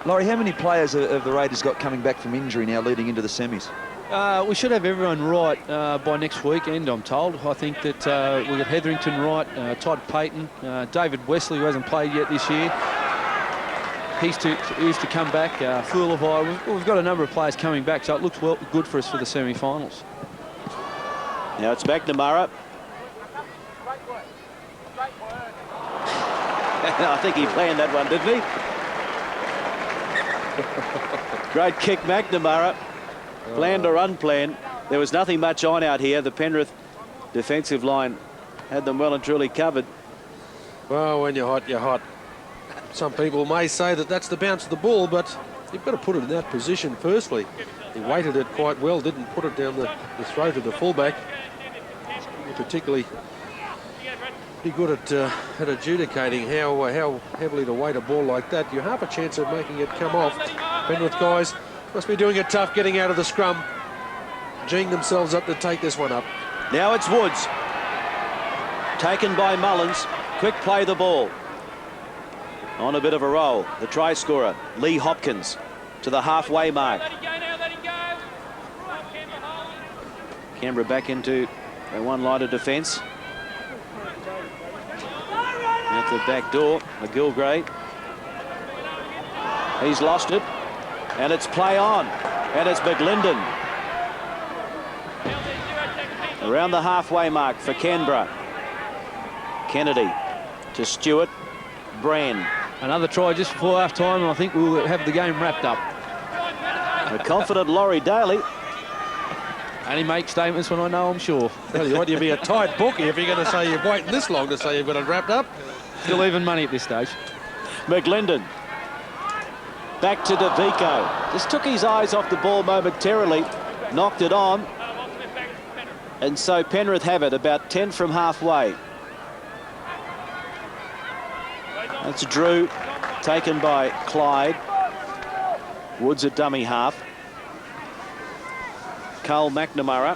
Laurie, how many players have the Raiders got coming back from injury now leading into the semis? We should have everyone right by next weekend, I'm told. I think that we've got Hetherington right, Todd Payton, David Wesley, who hasn't played yet this year. He's to come back. Fullervai. We've got a number of players coming back, so it looks good for us for the semi-finals. Now it's McNamara. I think he planned that one, didn't he? Great kick, McNamara. Planned or unplanned. There was nothing much on out here. The Penrith defensive line had them well and truly covered. Well, when you're hot, you're hot. Some people may say that that's the bounce of the ball, but you've got to put it in that position firstly. He weighted it quite well, didn't put it down the throat of the fullback. Particularly pretty good at adjudicating how heavily to weight a ball like that. You have a chance of making it come off. Penrith guys must be doing it tough getting out of the scrum, geeing themselves up to take this one up. Now it's Woods. Taken by Mullins. Quick play the ball. On a bit of a roll. The try scorer, Lee Hopkins, to the halfway mark. Canberra back into a one-lined defence. At the back door, McGilgrey. He's lost it. And it's play on. And it's McLinden. Around the halfway mark for Canberra. Kennedy to Stewart. Brand. Another try just before half-time, and I think we'll have the game wrapped up. A confident Laurie Daly. And he makes statements when I know I'm sure. Tell you what, you'd be a tight bookie if you're going to say you've waited this long to say you've got it wrapped up. Still even money at this stage. McLinden. Back to DeVico. Just took his eyes off the ball momentarily. Knocked it on. And so Penrith have it about 10 from halfway. That's Drew, taken by Clyde. Woods at dummy half. Cole McNamara.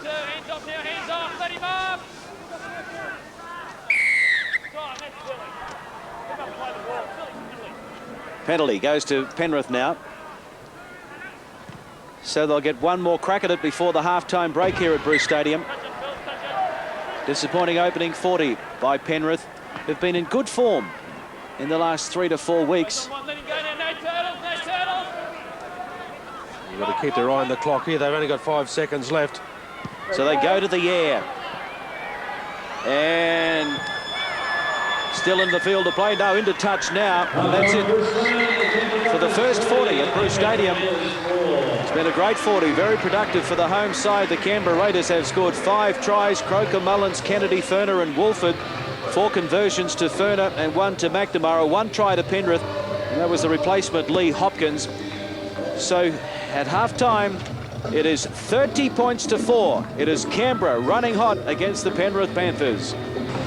Penalty goes to Penrith now. So they'll get one more crack at it before the half-time break here at Bruce Stadium. Disappointing opening 40 by Penrith, who've been in good form in the last 3 to 4 weeks. You've got to keep their eye on the clock here. They've only got 5 seconds left. So they go to the air. And still in the field of play. No, into touch now. And that's it for the first 40 at Bruce Stadium. It's been a great 40, very productive for the home side. The Canberra Raiders have scored 5 tries. Croker, Mullins, Kennedy, Ferner and Wolford. 4 conversions to Ferner and 1 to McNamara. 1 try to Penrith, and that was the replacement, Lee Hopkins. So at half-time, it is 30 points to 4. It is Canberra running hot against the Penrith Panthers.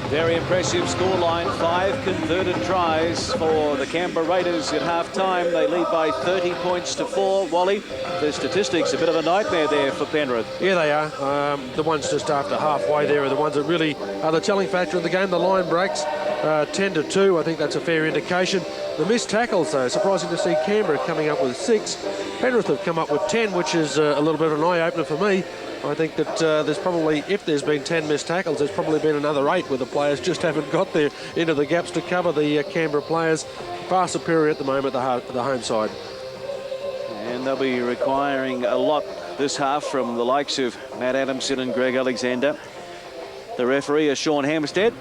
Very impressive scoreline. 5 converted tries for the Canberra Raiders at half-time. They lead by 30 points to 4. Wally, the statistics, a bit of a nightmare there for Penrith. Yeah, they are. The ones just after halfway there are the ones that really are the telling factor of the game. The line breaks 10 to 2. I think that's a fair indication. The missed tackles, though, surprising to see Canberra coming up with 6. Penrith have come up with 10, which is a little bit of an eye-opener for me. I think that there's probably, if there's been 10 missed tackles, there's probably been another 8 where the players just haven't got there into the gaps to cover the Canberra players. Far superior at the moment, the home side. And they'll be requiring a lot this half from the likes of Matt Adamson and Greg Alexander. The referee is Sean Hampstead.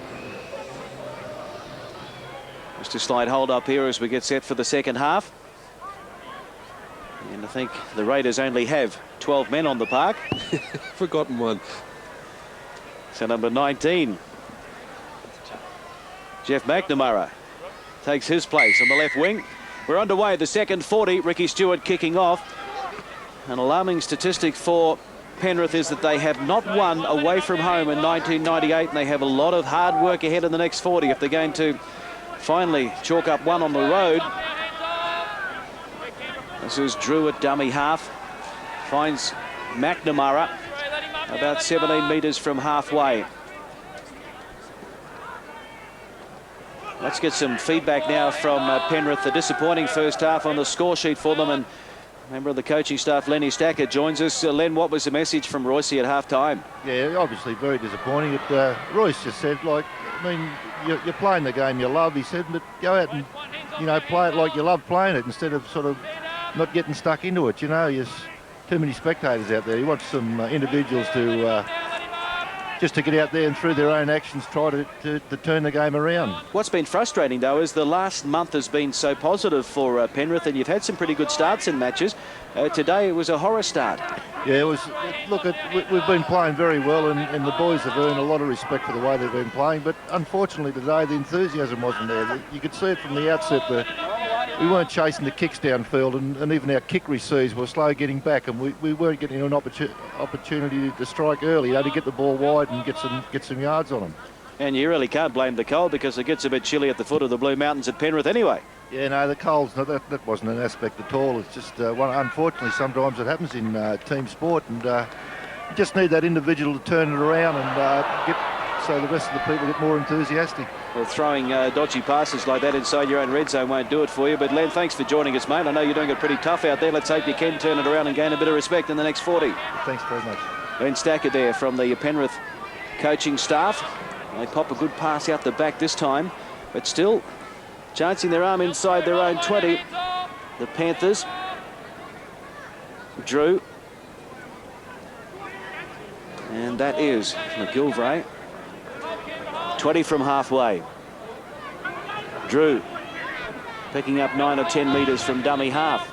Just a slight hold up here as we get set for the second half. And I think the Raiders only have 12 men on the park. Forgotten one. So number 19, Jeff McNamara, takes his place on the left wing. We're underway at the second 40. Ricky Stewart kicking off. An alarming statistic for Penrith is that they have not won away from home in 1998, and they have a lot of hard work ahead in the next 40 if they're going to finally chalk up one on the road. This is Drew at dummy half. Finds McNamara about 17 metres from halfway. Let's get some feedback now from Penrith. The disappointing first half on the score sheet for them, and Member of the coaching staff, Lenny Stacker, joins us. Len, what was the message from Royce at half-time? Yeah, obviously very disappointing. Royce just said, like, I mean, you're playing the game you love, he said, but go out and, you know, play it like you love playing it instead of sort of not getting stuck into it. You know, there's too many spectators out there. He wants some individuals to just to get out there and through their own actions try to turn the game around. What's been frustrating, though, is the last month has been so positive for Penrith, and you've had some pretty good starts in matches. Today it was a horror start. Yeah, it was. Look, we've been playing very well, and the boys have earned a lot of respect for the way they've been playing, but unfortunately today the enthusiasm wasn't there. You could see it from the outset that we weren't chasing the kicks downfield, and even our kick receives were slow getting back, and we weren't getting an opportunity to strike early, to get the ball wide and get some yards on them. And you really can't blame the cold, because it gets a bit chilly at the foot of the Blue Mountains at Penrith anyway. Yeah, no, the cold's not, that wasn't an aspect at all. It's just unfortunately sometimes it happens in team sport, and you just need that individual to turn it around and so the rest of the people get more enthusiastic. Well, throwing dodgy passes like that inside your own red zone won't do it for you. But Len, thanks for joining us, mate. I know you're doing it pretty tough out there. Let's hope you can turn it around and gain a bit of respect in the next 40. Thanks very much. Len Stacker there from the Penrith coaching staff. They pop a good pass out the back this time, but still chancing their arm inside their own 20. The Panthers. Drew. And that is McGilvray. 20 from halfway. Drew picking up 9 or 10 metres from dummy half.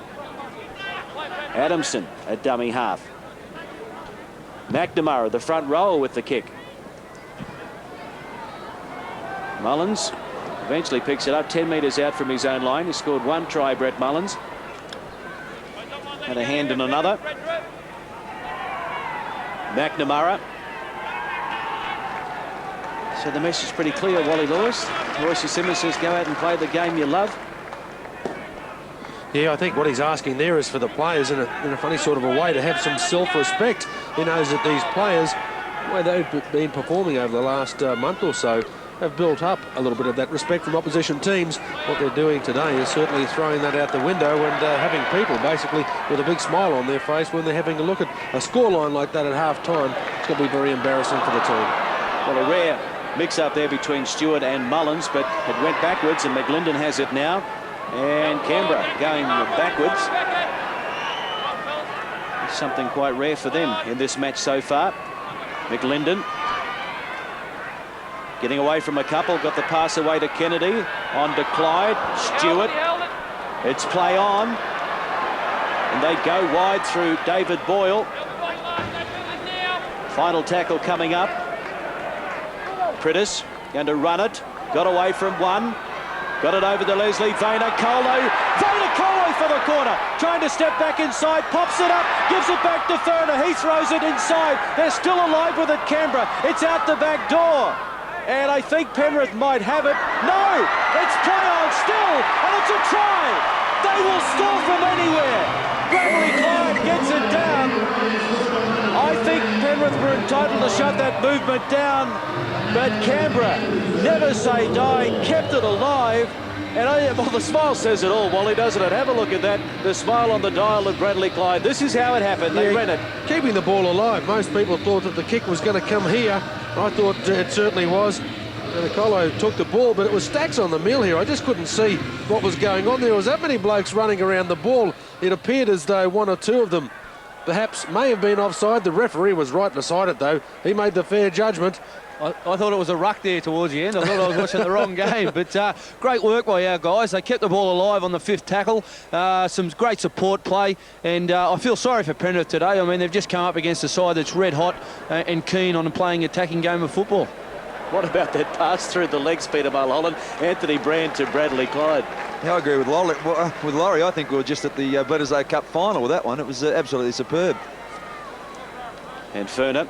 Adamson at dummy half. McNamara the front row with the kick. Mullins eventually picks it up 10 metres out from his own line. He scored one try, Brett Mullins. Had a hand in another. McNamara. So the message is pretty clear, Wally Lewis. Royce Simmons says go out and play the game you love. Yeah, I think what he's asking there is for the players in a funny sort of a way to have some self-respect. He knows that these players, where they've been performing over the last month or so, have built up a little bit of that respect from opposition teams. What they're doing today is certainly throwing that out the window and having people basically with a big smile on their face when they're having a look at a scoreline like that at half-time. It's going to be very embarrassing for the team. Well, a rare mix-up there between Stewart and Mullins, but it went backwards, and McLinden has it now. And Canberra going backwards. It's something quite rare for them in this match so far. McLinden getting away from a couple, got the pass away to Kennedy, on to Clyde. Stewart, it's play on, and they go wide through David Boyle. Final tackle coming up. Prittis going to run it, got away from one, got it over to Leslie Vayner-Colo. Vayner-Colo for the corner, trying to step back inside, pops it up, gives it back to Ferner, he throws it inside. They're still alive with it, Canberra. It's out the back door, and I think Penrith might have it. No, it's play on still, and it's a try. They will score from anywhere. Bradley Clyde gets it down. I think Penrith were entitled to shut that movement down, but Canberra, never say die, kept it alive. And well, the smile says it all, Wally, doesn't it? Have a look at that. The smile on the dial of Bradley Clyde. This is how it happened. They ran it. Keeping the ball alive. Most people thought that the kick was going to come here. I thought it certainly was. Colo took the ball, but it was stacks on the mill here. I just couldn't see what was going on. There was that many blokes running around the ball. It appeared as though one or two of them perhaps may have been offside. The referee was right beside it, though. He made the fair judgment. I thought it was a ruck there towards the end. I thought I was watching the wrong game. But great work by our guys. They kept the ball alive on the fifth tackle. Some great support play. And I feel sorry for Penrith today. I mean, they've just come up against a side that's red hot and keen on playing attacking game of football. What about that pass through the legs, Peter Mulholland? Anthony Brand to Bradley Clyde. Yeah, I agree with Laurie. With Laurie, I think we were just at the Bledisloe Cup final with that one. It was absolutely superb. And Ferner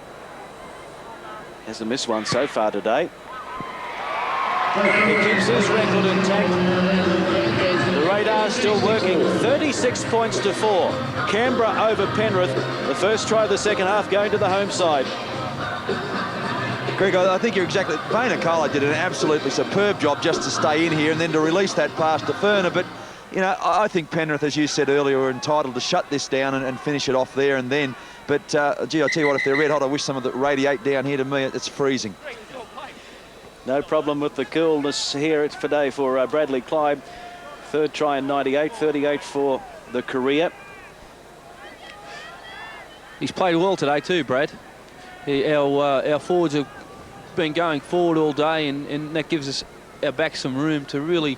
hasn't missed one so far today. He keeps his record intact. The radar still working. 36 points to 4. Canberra over Penrith. The first try of the second half going to the home side. Greg, I think you're exactly... Vayner-Colo did an absolutely superb job just to stay in here and then to release that pass to Ferner, but You know, I think Penrith, as you said earlier, are entitled to shut this down and finish it off there and then. But, gee, I tell you what, if they're red hot, I wish some of it radiate down here. To me, it's freezing. No problem with the coolness here today for Bradley Clyde. Third try in 98, 38 for the career. He's played well today too, Brad. Our forwards have been going forward all day, and that gives us our back some room to really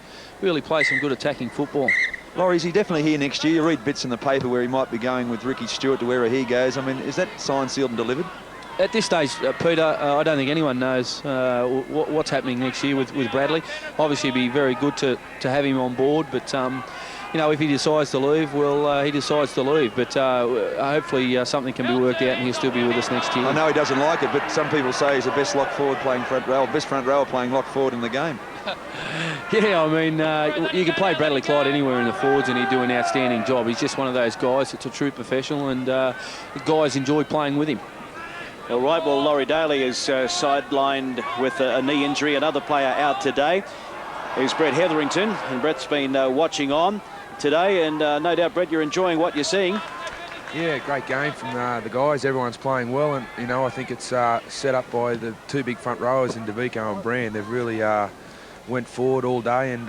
play some good attacking football. Laurie, is he definitely here next year? You read bits in the paper where he might be going with Ricky Stewart to wherever he goes. I mean, is that signed, sealed and delivered? At this stage, Peter, I don't think anyone knows what's happening next year with Bradley. Obviously, it'd be very good to have him on board, but you know, if he decides to leave, well, he decides to leave. But hopefully something can be worked out and he'll still be with us next year. I know he doesn't like it, but some people say he's the best lock forward playing front row, best front rower playing lock forward in the game. Yeah, I mean, you can play Bradley Clyde anywhere in the forwards and he'd do an outstanding job. He's just one of those guys that's a true professional, and the guys enjoy playing with him. All right, well, Laurie Daly is sidelined with a knee injury. Another player out today is Brett Hetherington, and Brett's been watching on today, and no doubt, Brett, you're enjoying what you're seeing. Yeah, great game from the guys. Everyone's playing well, and, you know, I think it's set up by the two big front rowers in DeVico and Brand. They've really went forward all day and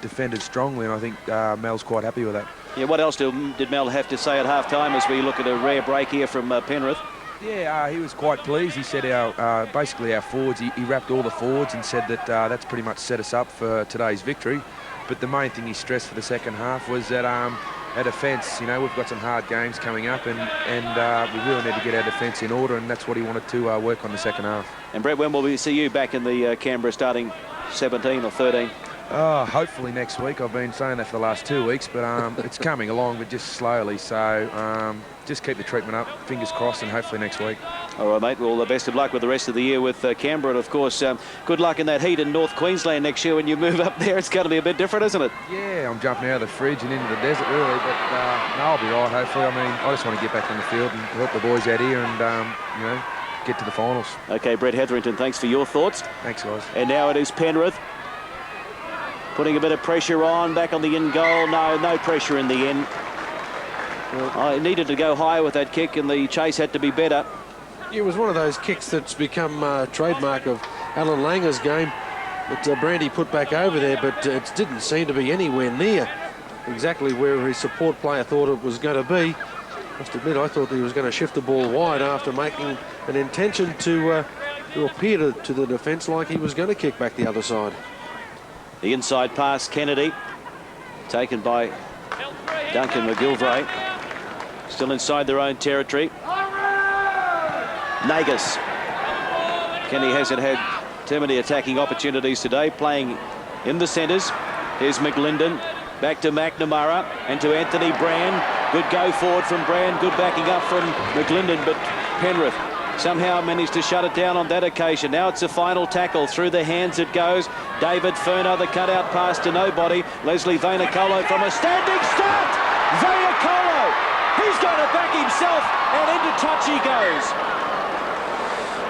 defended strongly, and I think Mel's quite happy with that. Yeah, what else did Mel have to say at half-time as we look at a rare break here from Penrith? Yeah, he was quite pleased. He said basically our forwards, he wrapped all the forwards and said that that's pretty much set us up for today's victory. But the main thing he stressed for the second half was that our defence, you know, we've got some hard games coming up, and we really need to get our defence in order, and that's what he wanted to work on the second half. And Brett, when will we see you back in the Canberra starting 17 or 13? Hopefully next week. I've been saying that for the last 2 weeks, but it's coming along, but just slowly. So just keep the treatment up, fingers crossed, and hopefully next week. All right, mate. Well, the best of luck with the rest of the year with Canberra. And, of course, good luck in that heat in North Queensland next year when you move up there. It's going to be a bit different, isn't it? Yeah, I'm jumping out of the fridge and into the desert, really. But no, I'll be right, hopefully. I mean, I just want to get back on the field and help the boys out here and, you know, get to the finals. OK, Brett Hetherington, thanks for your thoughts. Thanks, guys. And now it is Penrith putting a bit of pressure on, back on the in goal. No pressure in the end. I needed to go higher with that kick, and the chase had to be better. It was one of those kicks that's become a trademark of Alan Langer's game that Brandy put back over there, but it didn't seem to be anywhere near exactly where his support player thought it was going to be. Must admit, I thought he was going to shift the ball wide after making an intention to appear to the defence like he was going to kick back the other side. The inside pass, Kennedy, taken by Duncan McGilvray. Still inside their own territory. Nagus. Kenny hasn't had too many attacking opportunities today, playing in the centres. Here's McLinden, back to McNamara and to Anthony Brand. Good go forward from Brand, good backing up from McLinden, but Penrith somehow managed to shut it down on that occasion. Now it's a final tackle. Through the hands it goes. David Furner, the cutout pass to nobody. Leslie Vainikolo from a standing start. Vainikolo, he's going to back himself, and into touch he goes.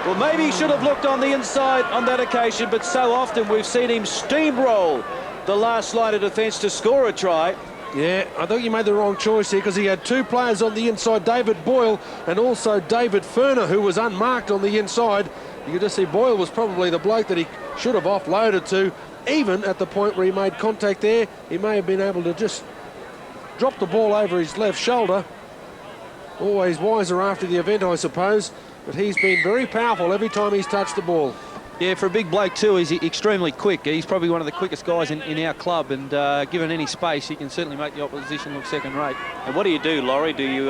Well, maybe he should have looked on the inside on that occasion, but so often we've seen him steamroll the last line of defence to score a try. Yeah, I think you made the wrong choice here, because he had two players on the inside, David Boyle and also David Furner, who was unmarked on the inside. You could just see Boyle was probably the bloke that he should have offloaded to. Even at the point where he made contact there, he may have been able to just drop the ball over his left shoulder. Always wiser after the event, I suppose, but he's been very powerful every time he's touched the ball. Yeah, for a big bloke too, he's extremely quick. He's probably one of the quickest guys in our club, and given any space, he can certainly make the opposition look second rate. And what do you do, Laurie? Do you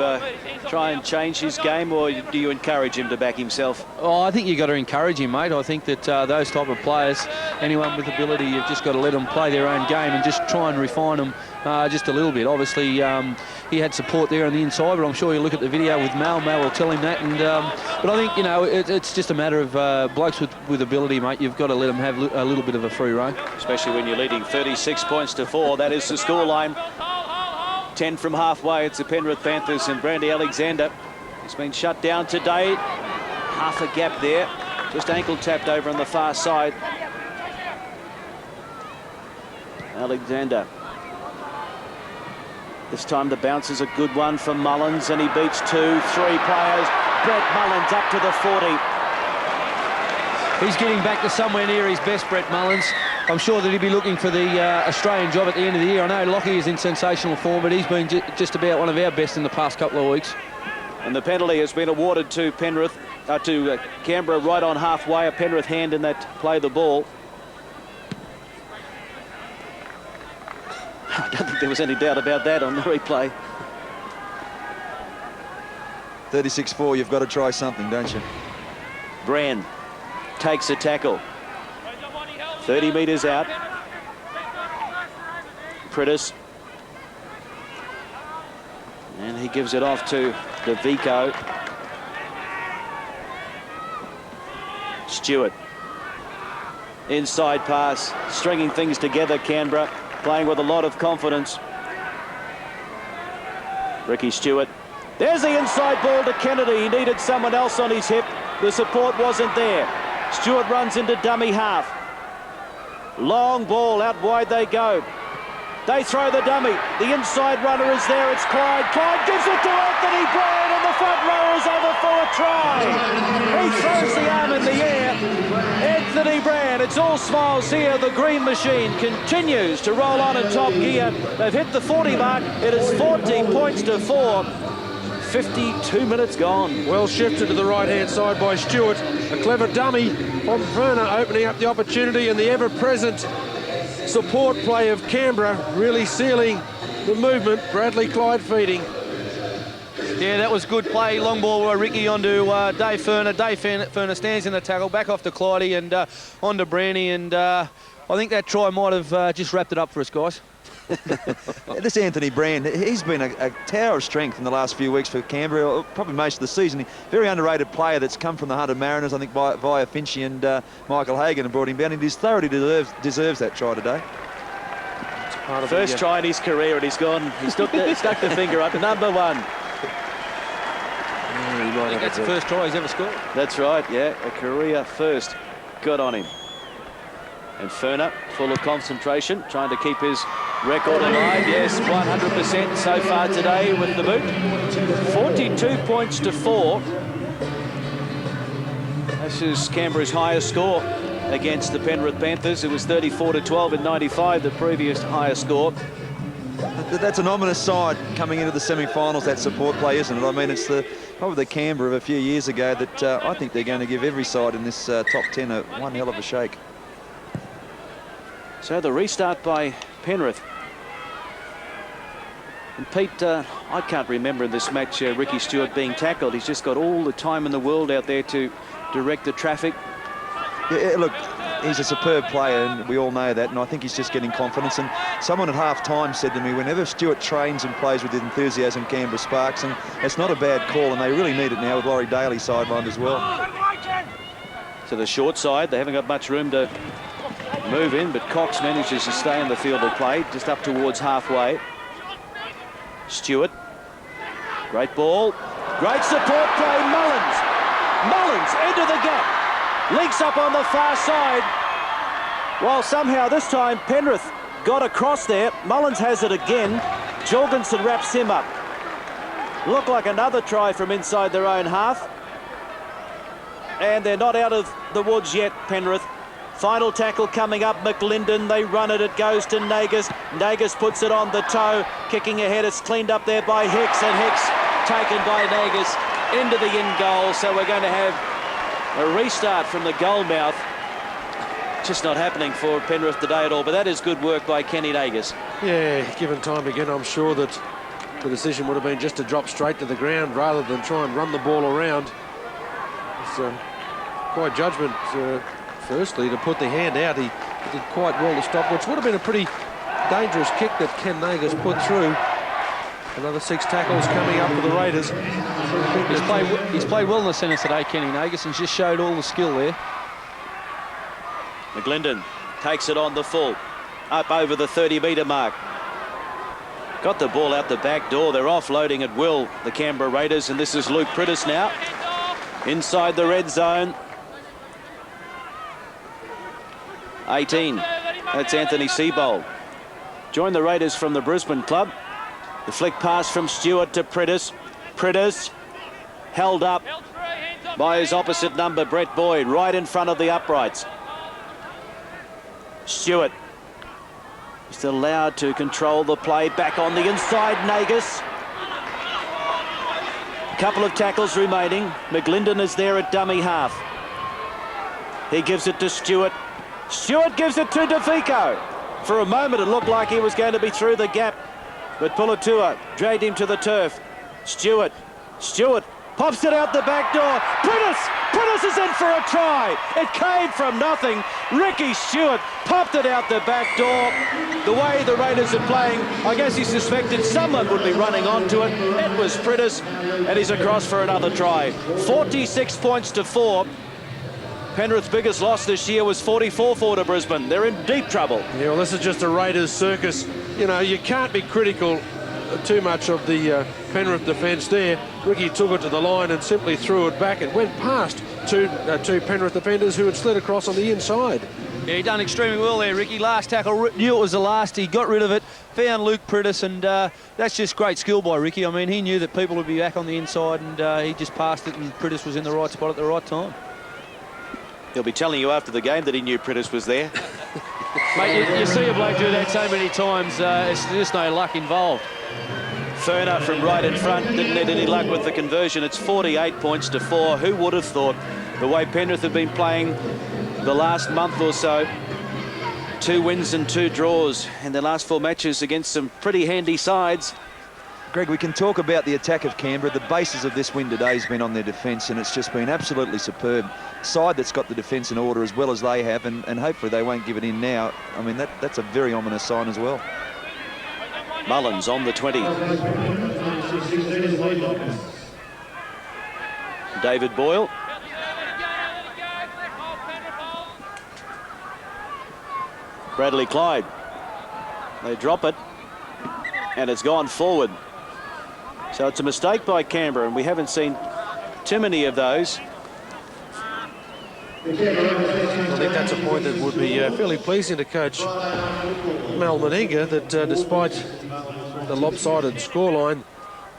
try and change his game, or do you encourage him to back himself? Oh, I think you've got to encourage him, mate. I think that those type of players, anyone with ability, you've just got to let them play their own game and just try and refine them just a little bit. Obviously, he had support there on the inside, but I'm sure you look at the video with Mal will tell him that. And but I think, you know, it's just a matter of blokes with ability, mate. You've got to let them have a little bit of a free rein. Especially when you're leading 36 points to 4. That is the scoreline. 10 from halfway. It's the Penrith Panthers and Brandy Alexander. He's been shut down today. Half a gap there. Just ankle tapped over on the far side. Alexander This time the bounce is a good one for Mullins, and he beats 2, 3 players. Brett Mullins up to the 40. He's getting back to somewhere near his best, Brett Mullins. I'm sure that he'll be looking for the Australian job at the end of the year. I know Lockie is in sensational form, but he's been just about one of our best in the past couple of weeks. And the penalty has been awarded to Penrith, to Canberra right on halfway. A Penrith hand in that play the ball. I don't think there was any doubt about that on the replay. 36-4, you've got to try something, don't you? Brand takes a tackle. 30 metres out. Prittis. And he gives it off to DeVico. Stewart. Inside pass, stringing things together, Canberra, playing with a lot of confidence. Ricky Stewart. There's the inside ball to Kennedy. He needed someone else on his hip. The support wasn't there. Stewart runs into dummy half. Long ball, out wide they go. They throw the dummy. The inside runner is there. It's Clyde. Clyde gives it to Anthony Brand, and the front row is over for a try. He throws the arm in the air. Anthony Brand, it's all smiles here. The green machine continues to roll on in top gear. They've hit the 40 mark. It is 40 points to 4. 52 minutes gone. Well shifted to the right-hand side by Stewart. A clever dummy from Werner opening up the opportunity, and the ever-present support play of Canberra really sealing the movement. Bradley Clyde feeding. Yeah, that was good play. Long ball by Ricky onto Dave Furner. Dave Furner stands in the tackle, back off to Clyde and onto Brandy, and I think that try might have just wrapped it up for us, guys. This Anthony Brand, he's been a tower of strength in the last few weeks for Canberra, probably most of the season. Very underrated player that's come from the Hunter Mariners, I think, via Finchy and Michael Hagan and brought him down. And he thoroughly deserves that try today. First try in his career, and he's gone. He stuck the finger up. Number 1. I think that's the first try he's ever scored. That's right, yeah. A career first. Good on him. And Furner, full of concentration, trying to keep his record alive. Yes, 100% so far today with the boot. 42 points to 4. This is Canberra's highest score against the Penrith Panthers. It was 34-12 in 95, the previous highest score. That's an ominous side coming into the semi-finals, that support play, isn't it? I mean, it's probably the Canberra of a few years ago that I think they're going to give every side in this top 10 one hell of a shake. So the restart by Penrith. And Pete, I can't remember in this match Ricky Stewart being tackled. He's just got all the time in the world out there to direct the traffic. Yeah, look, he's a superb player, and we all know that, and I think he's just getting confidence. And someone at half-time said to me, whenever Stewart trains and plays with enthusiasm, Canberra sparks, and it's not a bad call, and they really need it now with Laurie Daly sidelined as well. To the short side, they haven't got much room to move in, but Cox manages to stay in the field of play, just up towards halfway. Stewart, great ball, great support play, Mullins into the gap, links up on the far side, while somehow this time Penrith got across there. Mullins has it again, Jorgensen wraps him up. Looked like another try from inside their own half, and they're not out of the woods yet, Penrith. Final tackle coming up, McLinden, they run it, it goes to Nagas. Nagas puts it on the toe, kicking ahead, it's cleaned up there by Hicks, and Hicks taken by Nagas into the in goal. So we're going to have a restart from the goal mouth. Just not happening for Penrith today at all, but that is good work by Kenny Nagas. Yeah, given time again, I'm sure that the decision would have been just to drop straight to the ground rather than try and run the ball around. It's quite judgment. Firstly, to put the hand out, he did quite well to stop, which would have been a pretty dangerous kick that Ken Nagas put through. Another 6 tackles coming up for the Raiders. He's played well in the centre today, Kenny Nagas, and just showed all the skill there. McLinden takes it on the full, up over the 30-metre mark. Got the ball out the back door. They're offloading at will, the Canberra Raiders, and this is Luke Prittis now. Inside the red zone. 18. That's Anthony Seibold. Joined the Raiders from the Brisbane club. The flick pass from Stewart to Priddis. Priddis held up by his opposite number, Brett Boyd, right in front of the uprights. Stewart just allowed to control the play. Back on the inside, Nagus. A couple of tackles remaining. McLinden is there at dummy half. He gives it to Stewart. Stewart gives it to DeFico. For a moment it looked like he was going to be through the gap, but Pulatua dragged him to the turf. Stewart pops it out the back door. Priddis is in for a try. It came from nothing. Ricky Stewart popped it out the back door. The way the Raiders are playing, I guess he suspected someone would be running onto it. It was Priddis, and he's across for another try. 46 points to 4. Penrith's biggest loss this year was 44 to Brisbane. They're in deep trouble. Yeah, well, this is just a Raiders circus. You know, you can't be critical too much of the Penrith defence there. Ricky took it to the line and simply threw it back. It went past two Penrith defenders who had slid across on the inside. Yeah, he done extremely well there, Ricky. Last tackle, knew it was the last. He got rid of it, found Luke Priddis, and that's just great skill by Ricky. I mean, he knew that people would be back on the inside, and he just passed it, and Priddis was in the right spot at the right time. He'll be telling you after the game that he knew Priddis was there. Mate, you see a bloke do that so many times, it's just no luck involved. Ferner from right in front, didn't need any luck with the conversion. It's 48 points to 4. Who would have thought, the way Penrith have been playing the last month or so, 2 wins and 2 draws in their last 4 matches against some pretty handy sides. Greg, we can talk about the attack of Canberra. The basis of this win today has been on their defence, and it's just been absolutely superb. Side that's got the defence in order as well as they have, and hopefully they won't give it in now. I mean, that's a very ominous sign as well. Mullins on the 20. David Boyle. Bradley Clyde. They drop it, and it's gone forward. So it's a mistake by Canberra, and we haven't seen too many of those. I think that's a point that would be fairly pleasing to coach Mal Meninga, that despite the lopsided scoreline,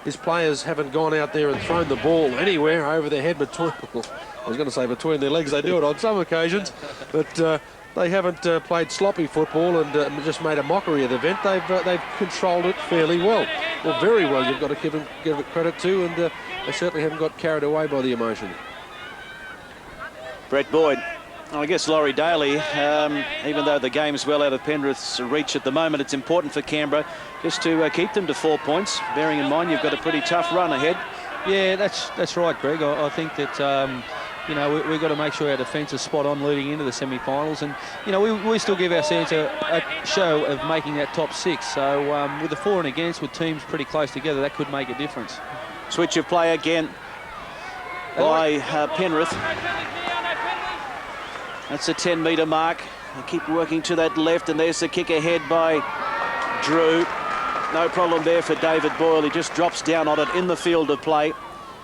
his players haven't gone out there and thrown the ball anywhere over their head between, I was going to say between their legs, they do it on some occasions, but they haven't played sloppy football and just made a mockery of the event. They've controlled it fairly well. Well, very well, you've got to give it credit to, and they certainly haven't got carried away by the emotion. Brett Boyd. I guess Laurie Daly, even though the game's well out of Penrith's reach at the moment, it's important for Canberra just to keep them to 4 points, bearing in mind you've got a pretty tough run ahead. Yeah, that's right, Greg. I think that, you know, we've got to make sure our defence is spot on leading into the semi-finals, and, you know, we still give ourselves a show of making that top 6. So with the for and against, with teams pretty close together, that could make a difference. Switch of play again by Penrith. That's a 10-metre mark. They keep working to that left, and there's the kick ahead by Drew. No problem there for David Boyle. He just drops down on it in the field of play.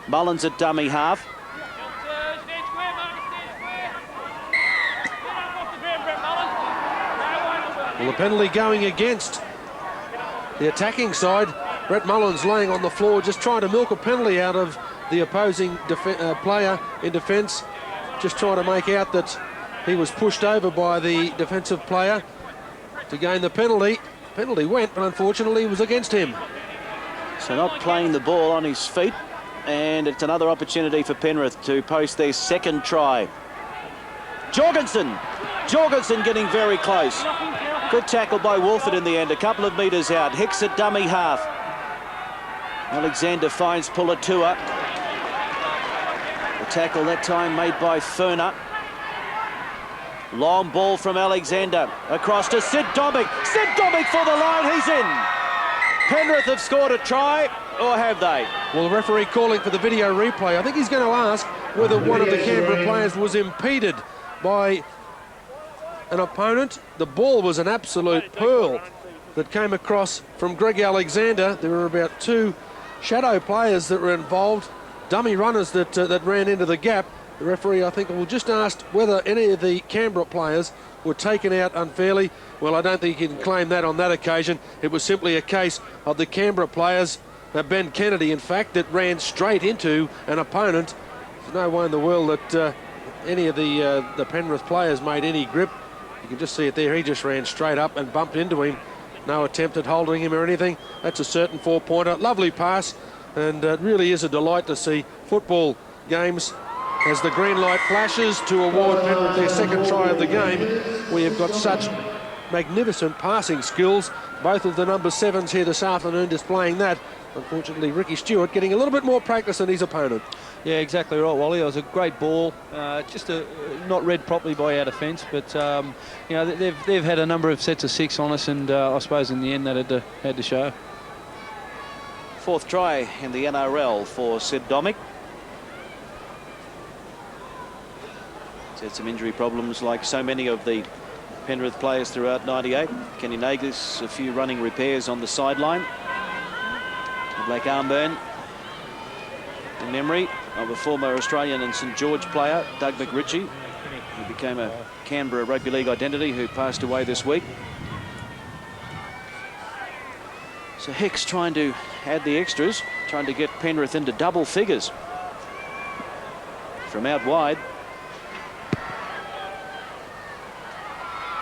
Mullins at dummy half. Well, the penalty going against the attacking side. Brett Mullins laying on the floor, just trying to milk a penalty out of the opposing player in defence. Just trying to make out that he was pushed over by the defensive player to gain the penalty. Penalty went, but unfortunately it was against him. So not playing the ball on his feet, and it's another opportunity for Penrith to post their second try. Jorgensen getting very close. Good tackle by Wolford in the end, a couple of metres out. Hicks at dummy half. Alexander finds Pulatua. The tackle that time made by Ferner. Long ball from Alexander. Across to Sid Domick. Sid Domick for the line, he's in. Penrith have scored a try, or have they? Well, the referee calling for the video replay. I think he's going to ask whether one of the Canberra players was impeded by an opponent. The ball was an absolute pearl that came across from Greg Alexander. There were about 2 shadow players that were involved, dummy runners that ran into the gap. The referee, I think, will just ask whether any of the Canberra players were taken out unfairly. Well, I don't think he can claim that on that occasion. It was simply a case of the Canberra players, Ben Kennedy, in fact, that ran straight into an opponent. There's no way in the world that any of the Penrith players made any grip. You can just see it there. He just ran straight up and bumped into him. No attempt at holding him or anything. That's a certain 4-pointer. Lovely pass, and it really is a delight to see football games as the green light flashes to award Penrith their second try of the game. We have got such magnificent passing skills. Both of the number 7s here this afternoon displaying that. Unfortunately, Ricky Stewart getting a little bit more practice than his opponent. Yeah, exactly right, Wally. It was a great ball, just not read properly by our defence, but you know, they've had a number of sets of 6 on us, and I suppose in the end that had to show. 4th try in the NRL for Sid Domick. He's had some injury problems like so many of the Penrith players throughout 98. Kenny Nagus, a few running repairs on the sideline. A black armband in memory of a former Australian and St George player, Doug McRitchie, who became a Canberra Rugby League identity, who passed away this week. So Hicks trying to add the extras, trying to get Penrith into double figures. From out wide.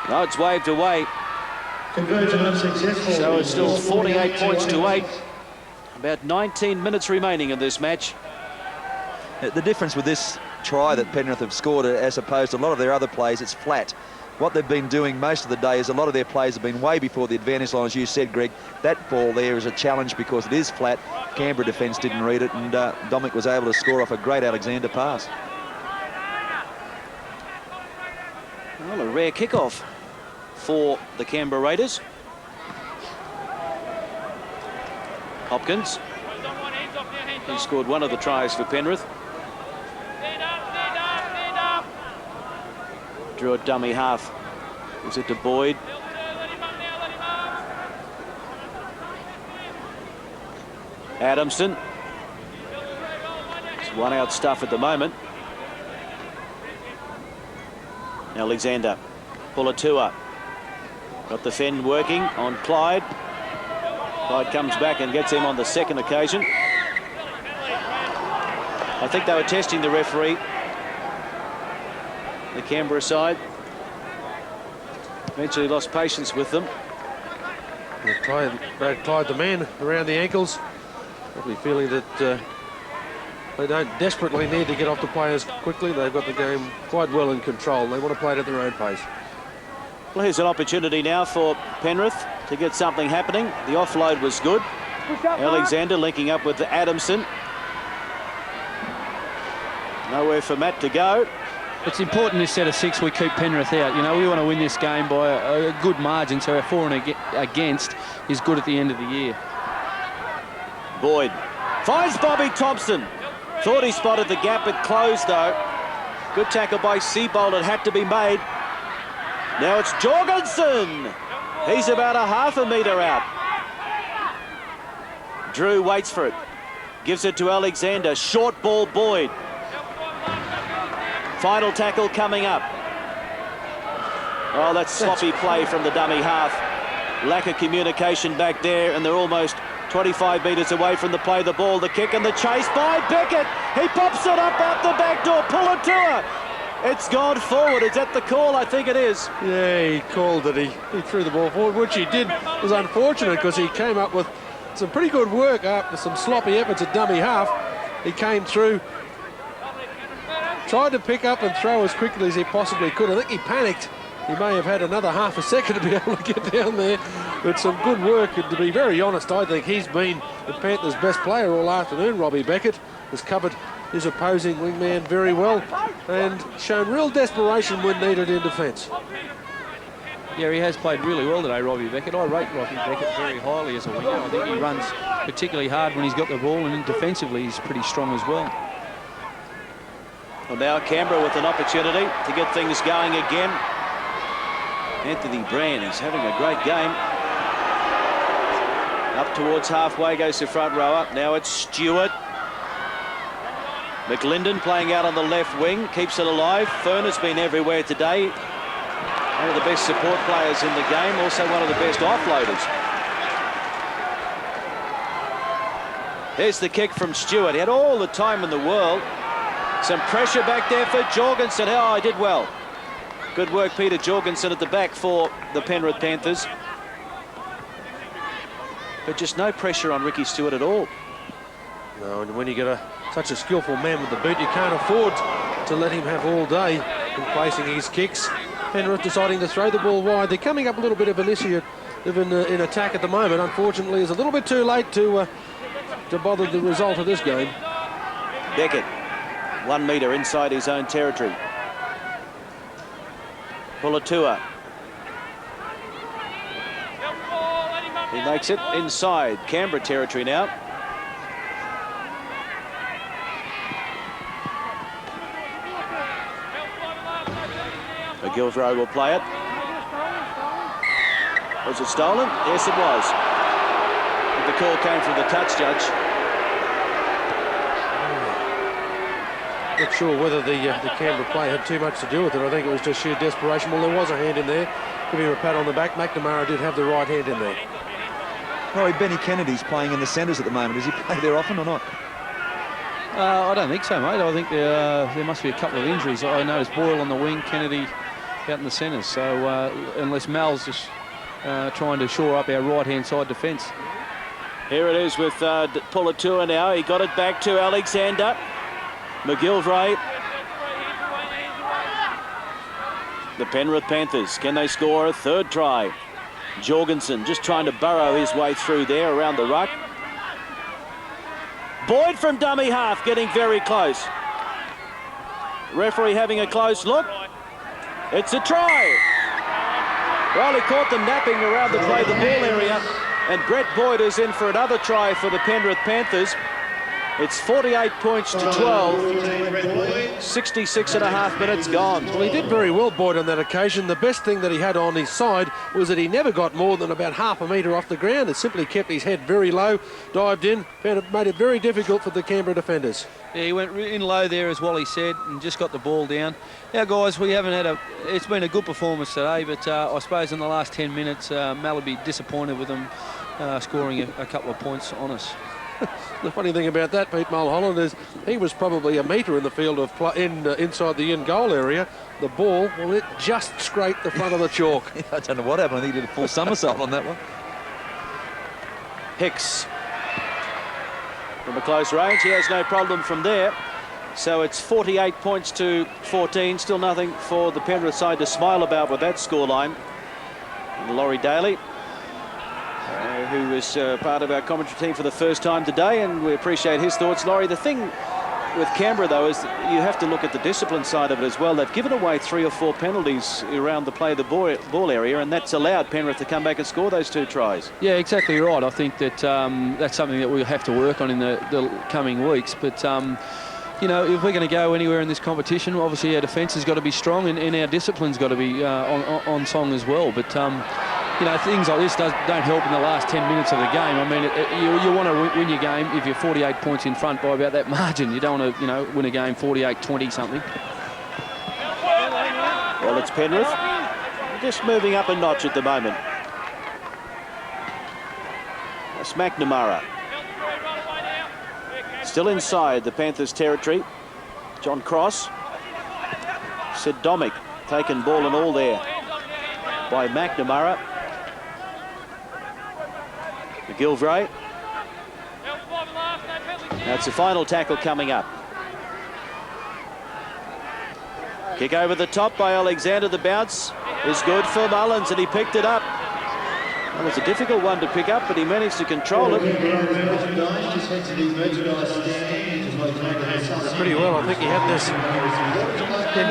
No, it's waved away. Conversion unsuccessful. So it's still 48 points to 8. About 19 minutes remaining in this match. The difference with this try that Penrith have scored, as opposed to a lot of their other plays, it's flat. What they've been doing most of the day is a lot of their plays have been way before the advantage line, as you said, Greg. That ball there is a challenge because it is flat. Canberra defence didn't read it, and Domick was able to score off a great Alexander pass. Well, a rare kickoff for the Canberra Raiders. Hopkins, he scored one of the tries for Penrith. Drew a dummy half. Gives it to Boyd. Adamson. It's one out stuff at the moment. Alexander. Pulatua. Got the Fenn working on Clyde. Clyde comes back and gets him on the second occasion. I think they were testing the referee, the Canberra side. Eventually lost patience with them. Clyde the man around the ankles. Probably feeling that they don't desperately need to get off the players quickly. They've got the game quite well in control. They want to play it at their own pace. Well, here's an opportunity now for Penrith to get something happening. The offload was good. Alexander linking up with Adamson. Nowhere for Matt to go. It's important this set of 6 we keep Penrith out. You know, we want to win this game by a good margin, so our for and against is good at the end of the year. Boyd finds Bobby Thompson. Thought he spotted the gap, it closed though. Good tackle by Seabold, it had to be made. Now it's Jorgensen. He's about a half a metre out. Drew waits for it. Gives it to Alexander. Short ball, Boyd. Final tackle coming up. Oh, that's sloppy play from the dummy half. Lack of communication back there, and they're almost 25 metres away from the play. The ball, the kick, and the chase by Beckett. He pops it up out the back door. Pulatua. It's gone forward. Is that the call? I think it is. Yeah, he called it. He threw the ball forward, which he did. It was unfortunate because he came up with some pretty good work after some sloppy efforts at dummy half. He came through, tried to pick up and throw as quickly as he possibly could. I think he panicked. He may have had another half a second to be able to get down there. But some good work. And to be very honest, I think he's been the Panthers' best player all afternoon. Robbie Beckett has covered his opposing wingman very well and shown real desperation when needed in defence. Yeah, he has played really well today, Robbie Beckett. I rate Robbie Beckett very highly as a winger. I think he runs particularly hard when he's got the ball, and defensively he's pretty strong as well. Well, now Canberra with an opportunity to get things going again. Anthony Brand, he's having a great game. Up towards halfway goes the front rower. Now it's Stewart. McLinden playing out on the left wing, keeps it alive. Fern has been everywhere today. One of the best support players in the game, also one of the best offloaders. There's the kick from Stewart. He had all the time in the world. Some pressure back there for Jorgensen. Oh, he did well. Good work, Peter Jorgensen at the back for the Penrith Panthers. But just no pressure on Ricky Stewart at all. No, and when you get such a skillful man with the boot, you can't afford to let him have all day in placing his kicks. Penrith deciding to throw the ball wide. They're coming up a little bit of initiative in attack at the moment. Unfortunately, it's a little bit too late to bother the result of this game. Beckett, 1 metre inside his own territory. Pulatua. He makes it inside Canberra territory now. McGilvray will play it. Was it stolen? Yes, it was. But the call came from the touch judge. Not sure whether the Canberra play had too much to do with it. I think it was just sheer desperation. Well, there was a hand in there. Give him a pat on the back. McNamara did have the right hand in there. Oh, Benny Kennedy's playing in the centres at the moment. Does he play there often or not? I don't think so, mate. I think there must be a couple of injuries. I noticed Boyle on the wing, Kennedy out in the centres. So unless Mal's just trying to shore up our right-hand side defence. Here it is with Pulatua now. He got it back to Alexander. McGilvray. The Penrith Panthers, can they score a third try? Jorgensen just trying to burrow his way through there around the ruck. Boyd from dummy half getting very close. Referee having a close look. It's a try. Well, he caught them napping around the play the ball area, and Brett Boyd is in for another try for the Penrith Panthers. It's 48 points to 12. 66 and a half minutes gone. Well, he did very well, Boyd, on that occasion. The best thing that he had on his side was that he never got more than about half a metre off the ground. It simply kept his head very low, dived in, made it very difficult for the Canberra defenders. Yeah, he went in low there, as Wally said, and just got the ball down. Now, guys, we haven't had it's been a good performance today, but I suppose in the last 10 minutes, Mal would be disappointed with them scoring a couple of points on us. The funny thing about that, Pete Mulholland, is he was probably a metre in the field of inside the in-goal area. The ball, well, it just scraped the front of the chalk. I don't know what happened. I think he did a full somersault on that one. Hicks. From a close range, he has no problem from there. So it's 48 points to 14. Still nothing for the Penrith side to smile about with that scoreline. Laurie Daly, who is part of our commentary team for the first time today, and we appreciate his thoughts. Laurie, the thing with Canberra, though, is that you have to look at the discipline side of it as well. They've given away 3 or 4 penalties around the play the ball area, and that's allowed Penrith to come back and score those 2 tries. Yeah, exactly right. I think that that's something that we'll have to work on in the coming weeks. But, you know, if we're going to go anywhere in this competition, obviously our defence has got to be strong, and our discipline's got to be on song as well. But, you know, things like this don't help in the last 10 minutes of the game. I mean, you want to win your game if you're 48 points in front by about that margin. You don't want to, you know, win a game 48-20 something. Well, it's Penrith just moving up a notch at the moment. That's McNamara. Still inside the Panthers' territory. John Cross. Sid Domick taken ball and all there by McNamara. McGilvray. That's the final tackle coming up. Kick over the top by Alexander. The bounce is good for Mullins, and he picked it up. Well, it's a difficult one to pick up, but he managed to control it. Pretty well. I think he had this in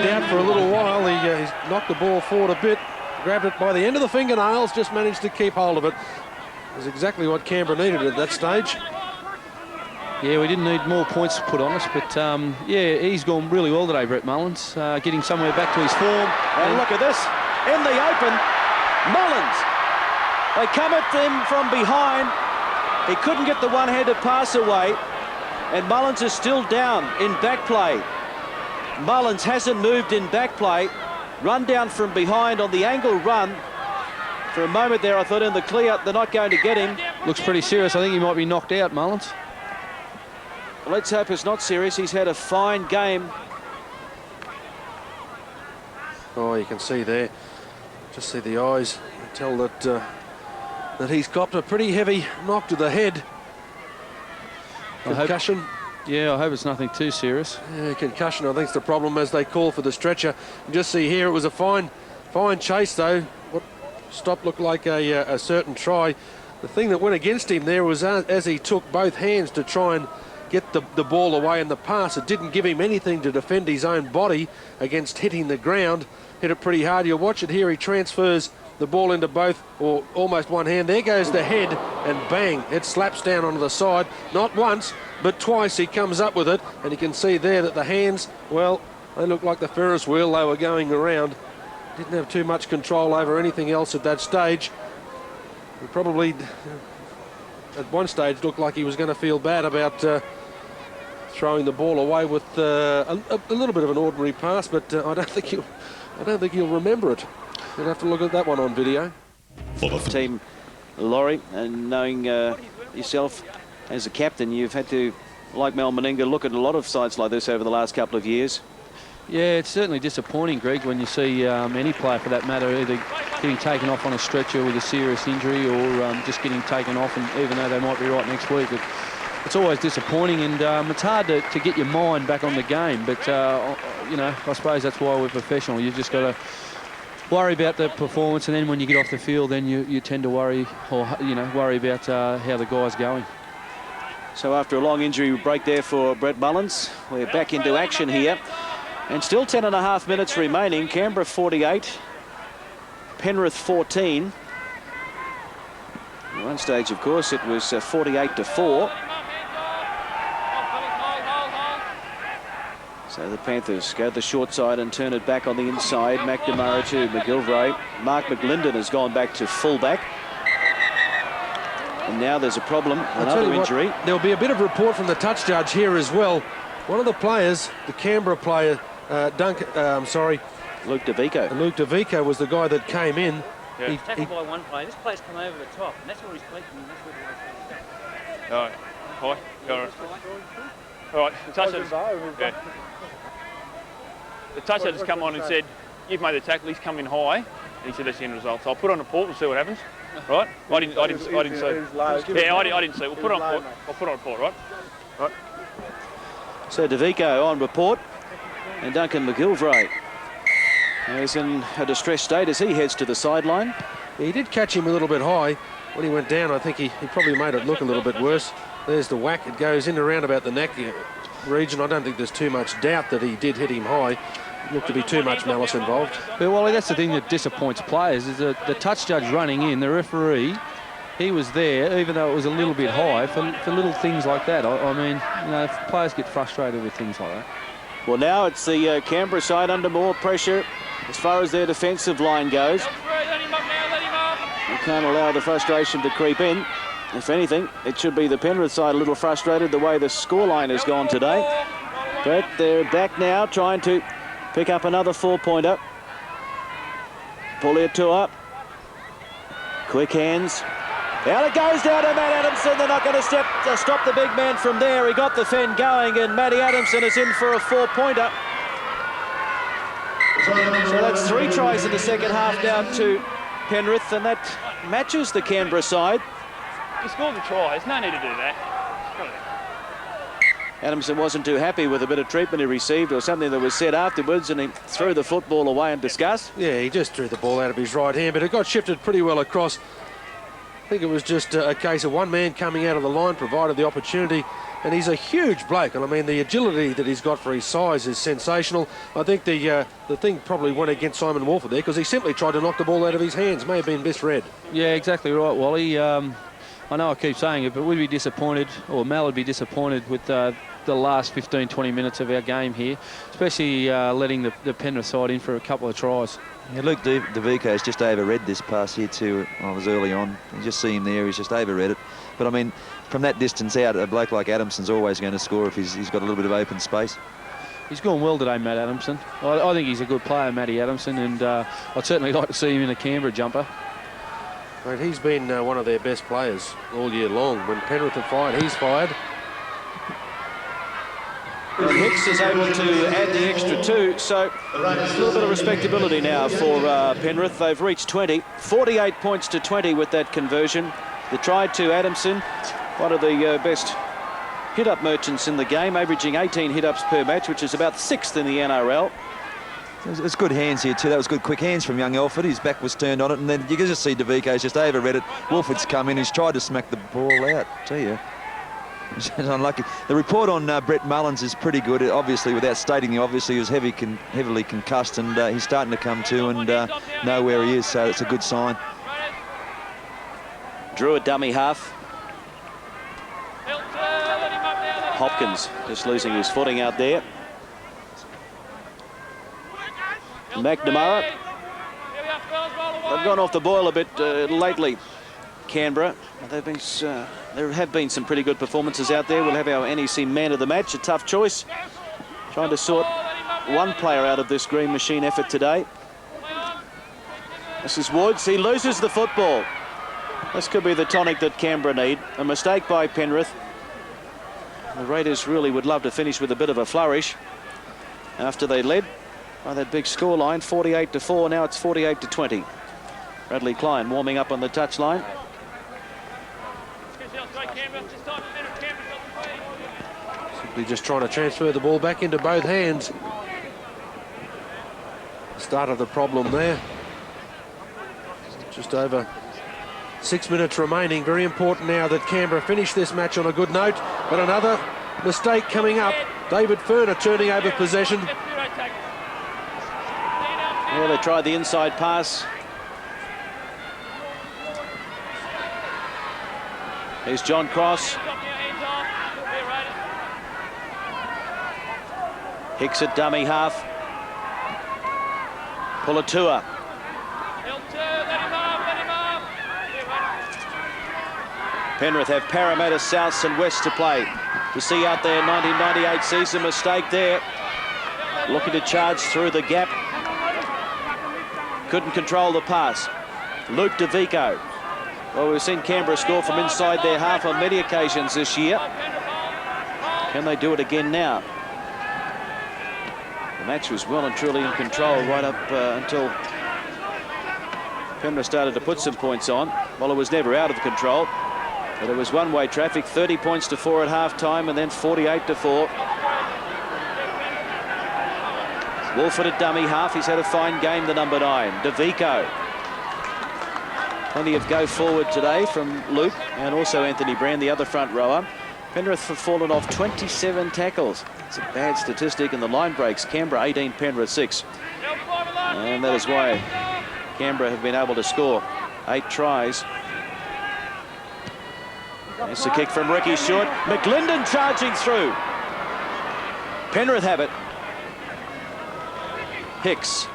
doubt for a little while. He's knocked the ball forward a bit, grabbed it by the end of the fingernails, just managed to keep hold of it. It was exactly what Canberra needed at that stage. Yeah, we didn't need more points put on us, but yeah, he's gone really well today, Brett Mullins, getting somewhere back to his form. And look at this, in the open, Mullins. They come at him from behind. He couldn't get the one-handed pass away. And Mullins is still down in back play. Mullins hasn't moved in back play. Run down from behind on the angle run. For a moment there, I thought in the clear, they're not going to get him. Looks pretty serious. I think he might be knocked out, Mullins. Let's hope it's not serious. He's had a fine game. Oh, you can see there. Just see the eyes. You can tell that that he's copped a pretty heavy knock to the head. Concussion. Yeah, I hope it's nothing too serious. Yeah, concussion, I think, is the problem as they call for the stretcher. You just see here, it was a fine chase, though. What stop looked like a certain try. The thing that went against him there was as he took both hands to try and get the ball away in the pass, it didn't give him anything to defend his own body against hitting the ground. Hit it pretty hard. You'll watch it here. He transfers the ball into both, or almost one hand. There goes the head, and bang, it slaps down onto the side. Not once, but twice he comes up with it, and you can see there that the hands, well, they look like the Ferris wheel they were going around. Didn't have too much control over anything else at that stage. He probably, at one stage, looked like he was going to feel bad about throwing the ball away with a little bit of an ordinary pass, but I don't think he'll remember it. You'll have to look at that one on video. Team, Laurie, and knowing yourself as a captain, you've had to, like Mal Meninga, look at a lot of sites like this over the last couple of years. Yeah, it's certainly disappointing, Greg, when you see any player, for that matter, either getting taken off on a stretcher with a serious injury or just getting taken off, and even though they might be right next week. It's always disappointing, and it's hard to get your mind back on the game. But, you know, I suppose that's why we're professional. You've just got to worry about the performance, and then when you get off the field, then you tend to worry, or, you know, worry about how the guy's going. So after a long injury break there for Brett Mullins, we're back into action here. And still 10.5 minutes remaining. Canberra 48, Penrith 14. At one stage, of course, it was 48-4. So the Panthers go the short side and turn it back on the inside. McNamara to McGilvray. Mark McLinden has gone back to fullback. And now there's a problem, another injury. There'll be a bit of report from the touch judge here as well. One of the players, the Canberra player, Luke DeVico. Luke DeVico was the guy that came in. Yeah. He tackled by one player. This player's come over the top, and that's where he's clicking, and that's where the All right. Hi. All right. All right. The touch judge has come on and said, "You've made the tackle. He's come in high." And he said, "That's the end result." So I'll put it on the port and see what happens. Right? I didn't see. Yeah, I didn't see. We'll put it on port. I'll put it on port. Right? Right. So DeVico on report, and Duncan McGilvray is in a distressed state as he heads to the sideline. He did catch him a little bit high. When he went down, I think he probably made it look a little bit worse. There's the whack. It goes in around about the neck region. I don't think there's too much doubt that he did hit him high. It looked to be too much malice involved. But, Wally, that's the thing that disappoints players, is that the touch judge running in, the referee, he was there, even though it was a little bit high, for little things like that. I mean, you know, players get frustrated with things like that. Well, now it's the Canberra side under more pressure as far as their defensive line goes. You can't allow the frustration to creep in. If anything, it should be the Penrith side a little frustrated the way the scoreline has gone today. But they're back now, trying to pick up another 4-pointer. Puliatua. Quick hands. Out it goes down to Matt Adamson. They're not going to stop the big man from there. He got the fend going, and Matty Adamson is in for a 4-pointer. So that's 3 tries in the second half down to Penrith, and that matches the Canberra side. He scored the try. There's no need to do that. Adamson wasn't too happy with a bit of treatment he received or something that was said afterwards, and he threw the football away in disgust. Yeah, he just threw the ball out of his right hand, but it got shifted pretty well across. I think it was just a case of one man coming out of the line, provided the opportunity, and he's a huge bloke. And I mean, the agility that he's got for his size is sensational. I think the thing probably went against Simon Wolford there because he simply tried to knock the ball out of his hands. May have been misread. Yeah, exactly right, Wally. I know I keep saying it, but we'd be disappointed, or Mal would be disappointed with the last 15-20 minutes of our game here, especially letting the Penrith side in for a couple of tries. Yeah, Luke DeVico has just overread this pass here too. I was early on. You just see him there. He's just overread it. But I mean, from that distance out, a bloke like Adamson's always going to score if he's got a little bit of open space. He's gone well today, Matt Adamson. I think he's a good player, Matty Adamson, and I'd certainly like to see him in a Canberra jumper. Mate, he's been one of their best players all year long. When Penrith have fired, he's fired. And Hicks is able to add the extra 2, so a little bit of respectability now for Penrith. They've reached 20, 48 points to 20 with that conversion. The try to Adamson, one of the best hit-up merchants in the game, averaging 18 hit-ups per match, which is about 6th in the NRL. It's good hands here too. That was good quick hands from young Elford. His back was turned on it, and then you can just see DeVico's just overread it. Wolford's come in. He's tried to smack the ball out. Tell you, he's unlucky. The report on Brett Mullins is pretty good. Obviously, without stating him, obviously he was heavily concussed, and he's starting to come to and know where he is. So it's a good sign. Drew a dummy half. Hopkins just losing his footing out there. McNamara. They've gone off the boil a bit lately, Canberra. There have been some pretty good performances out there. We'll have our NEC man of the match, a tough choice. Trying to sort one player out of this green machine effort today. This is Woods. He loses the football. This could be the tonic that Canberra need. A mistake by Penrith. The Raiders really would love to finish with a bit of a flourish after they led by that big scoreline, 48-4. Now it's 48-20. Bradley Klein warming up on the touchline. Simply just trying to transfer the ball back into both hands. Start of the problem there. Just over 6 minutes remaining. Very important now that Canberra finish this match on a good note. But another mistake coming up. David Furner turning over possession. Yeah, they tried the inside pass. Here's John Cross. Hicks at dummy half. Pulatua. Penrith have Parramatta, Souths and West to play. To see out there, 1998 season mistake there. Looking to charge through the gap. Couldn't control the pass. Luke DeVico. Well, we've seen Canberra score from inside their half on many occasions this year. Can they do it again now? The match was well and truly in control right up until Penrith started to put some points on. Well, it was never out of control. But it was one-way traffic, 30 points to 4 at half-time and then 48-4. Wolford at dummy half. He's had a fine game, the number 9. DeVico. Plenty of go forward today from Luke and also Anthony Brand, the other front rower. Penrith have fallen off 27 tackles. It's a bad statistic in the line breaks. Canberra 18, Penrith 6. And that is why Canberra have been able to score 8 tries. It's a kick from Ricky Short. McLinden charging through. Penrith have it. Hicks.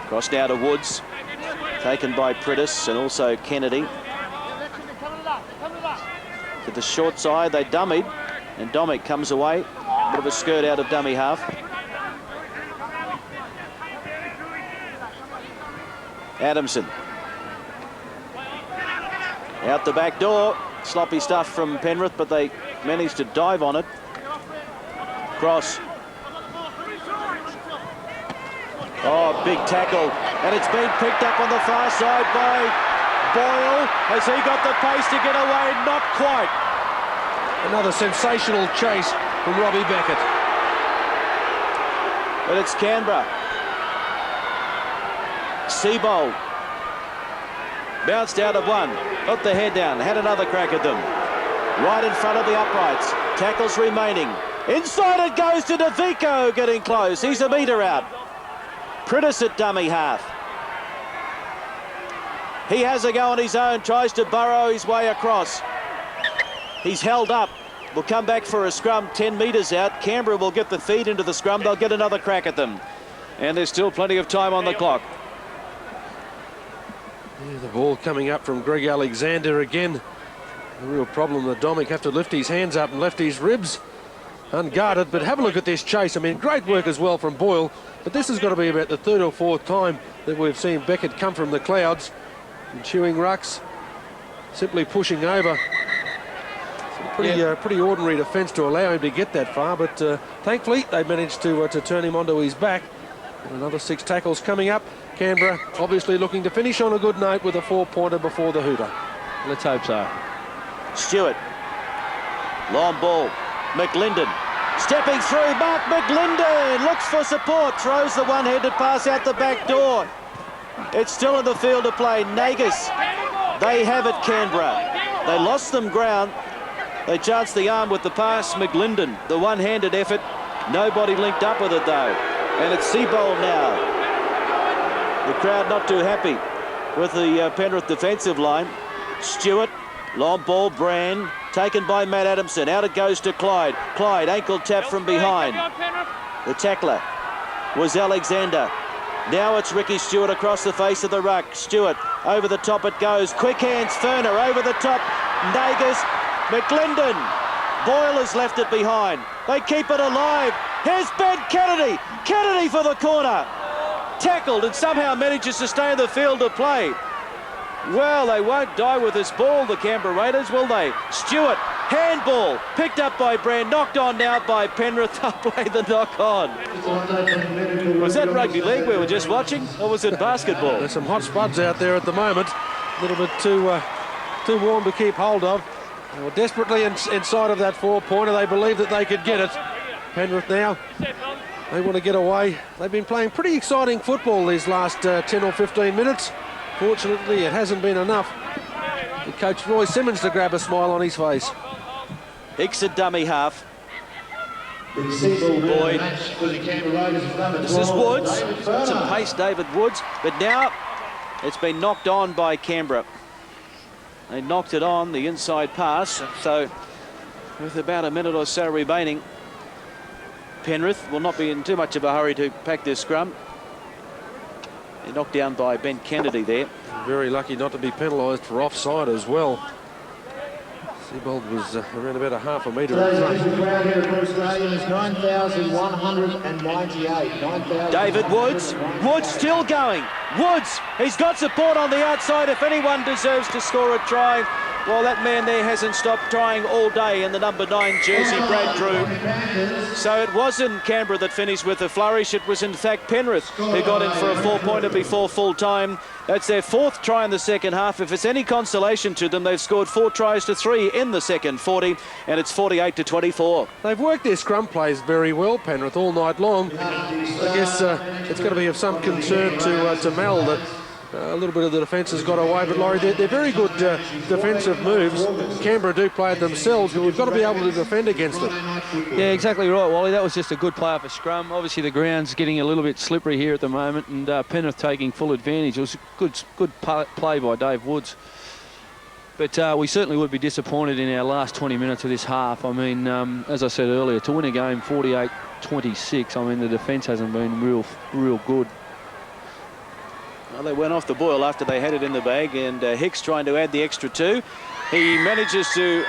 Cross now to Woods. Taken by Priddis and also Kennedy. To the short side, they dummied. And Domick comes away. Bit of a skirt out of dummy half. Adamson. Out the back door. Sloppy stuff from Penrith, but they managed to dive on it. Cross. Oh, big tackle. And it's been picked up on the far side by Boyle. Has he got the pace to get away? Not quite. Another sensational chase from Robbie Beckett. But it's Canberra. Seabold. Bounced out of one. Got the head down. Had another crack at them. Right in front of the uprights. Tackles remaining. Inside it goes to DeVico, getting close. He's a metre out. Priddis at dummy half. He has a go on his own. Tries to burrow his way across. He's held up. Will come back for a scrum 10 metres out. Canberra will get the feed into the scrum. They'll get another crack at them. And there's still plenty of time on the clock. Yeah, the ball coming up from Greg Alexander again. A real problem that Dominic have to lift his hands up and left his ribs unguarded. But have a look at this chase. I mean, great work as well from Boyle. But this has got to be about the third or fourth time that we've seen Beckett come from the clouds and chewing rucks, simply pushing over. Pretty ordinary defence to allow him to get that far, but thankfully they managed to turn him onto his back. And another 6 tackles coming up. Canberra obviously looking to finish on a good note with a 4-pointer before the hooter. Let's hope so. Stewart. Long ball. McLinden. Stepping through. Mark McLinden looks for support. Throws the one-handed pass out the back door. It's still in the field of play. Nagus. They have it, Canberra. They lost them ground. They chanced the arm with the pass. McLinden, the one-handed effort. Nobody linked up with it, though. And it's Seabold now. The crowd not too happy with the Penrith defensive line. Stewart, long ball, Brand, taken by Matt Adamson. Out it goes to Clyde. Clyde, ankle tap from behind. The tackler was Alexander. Now it's Ricky Stewart across the face of the ruck. Stewart, over the top it goes. Quick hands, Ferner, over the top. Nagus, McLinden. Boyle has left it behind. They keep it alive. Here's Ben Kennedy. Kennedy for the corner. Tackled and somehow manages to stay in the field of play. Well, they won't die with this ball, the Canberra Raiders, will they? Stewart, handball, picked up by Brand, knocked on now by Penrith. They'll play the knock on. Was that rugby league we were just watching, or was it basketball? There's some hot spuds out there at the moment. A little bit too warm to keep hold of. They were desperately inside of that 4-pointer. They believed that they could get it. Penrith now, they want to get away. They've been playing pretty exciting football these last 10 or 15 minutes. Fortunately, it hasn't been enough for Coach Roy Simmons to grab a smile on his face. Hicks a dummy half. Boyd. This is Woods. Some pace, David Woods. But now it's been knocked on by Canberra. They knocked it on, the inside pass. So with about a minute or so remaining, Penrith will not be in too much of a hurry to pack this scrum. They're knocked down by Ben Kennedy there. Very lucky not to be penalised for offside as well. Seabold was around about a half a metre. David Woods. Woods still going. Woods, he's got support on the outside. If anyone deserves to score a try, well, that man there hasn't stopped trying all day in the number 9 jersey, Brad Drew. So it wasn't Canberra that finished with a flourish. It was, in fact, Penrith who got in for a 4-pointer before full time. That's their 4th try in the second half. If it's any consolation to them, they've scored 4 tries to 3 in the second 40, and it's 48-24. They've worked their scrum plays very well, Penrith, all night long. I guess it's going to be of some concern to Mel that a little bit of the defence has got away, but Laurie, they're very good defensive moves. Canberra do play it themselves, but we've got to be able to defend against them. Yeah, exactly right, Wally. That was just a good play off a scrum. Obviously, the ground's getting a little bit slippery here at the moment, and Penrith taking full advantage. It was a good play by Dave Woods. But we certainly would be disappointed in our last 20 minutes of this half. I mean, as I said earlier, to win a game 48-26, I mean, the defence hasn't been real good. Well, they went off the boil after they had it in the bag, and Hicks trying to add the extra 2. He manages to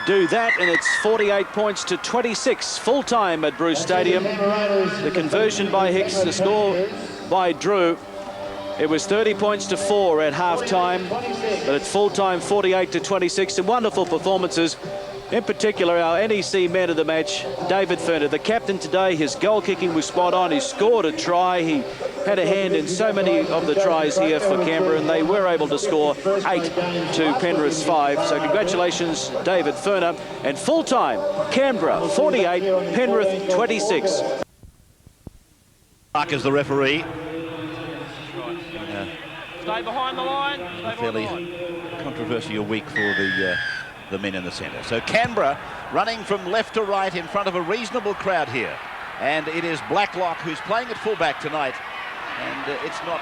do that, and it's 48 points to 26, full time at Bruce Stadium. The conversion by Hicks, the score by Drew. It was 30 points to 4 at half time, but at full time 48-26. Some wonderful performances. In particular, our NEC man of the match, David Ferner, the captain today. His goal kicking was spot on. He scored a try. He had a hand in so many of the tries here for Canberra, and they were able to score 8 to Penrith's 5. So congratulations, David Ferner. And full time, Canberra 48, Penrith 26. Mark is the referee. Stay behind the line. A fairly controversial week for the men in the centre. So Canberra running from left to right in front of a reasonable crowd here. And it is Blacklock who's playing at fullback tonight. And it's not...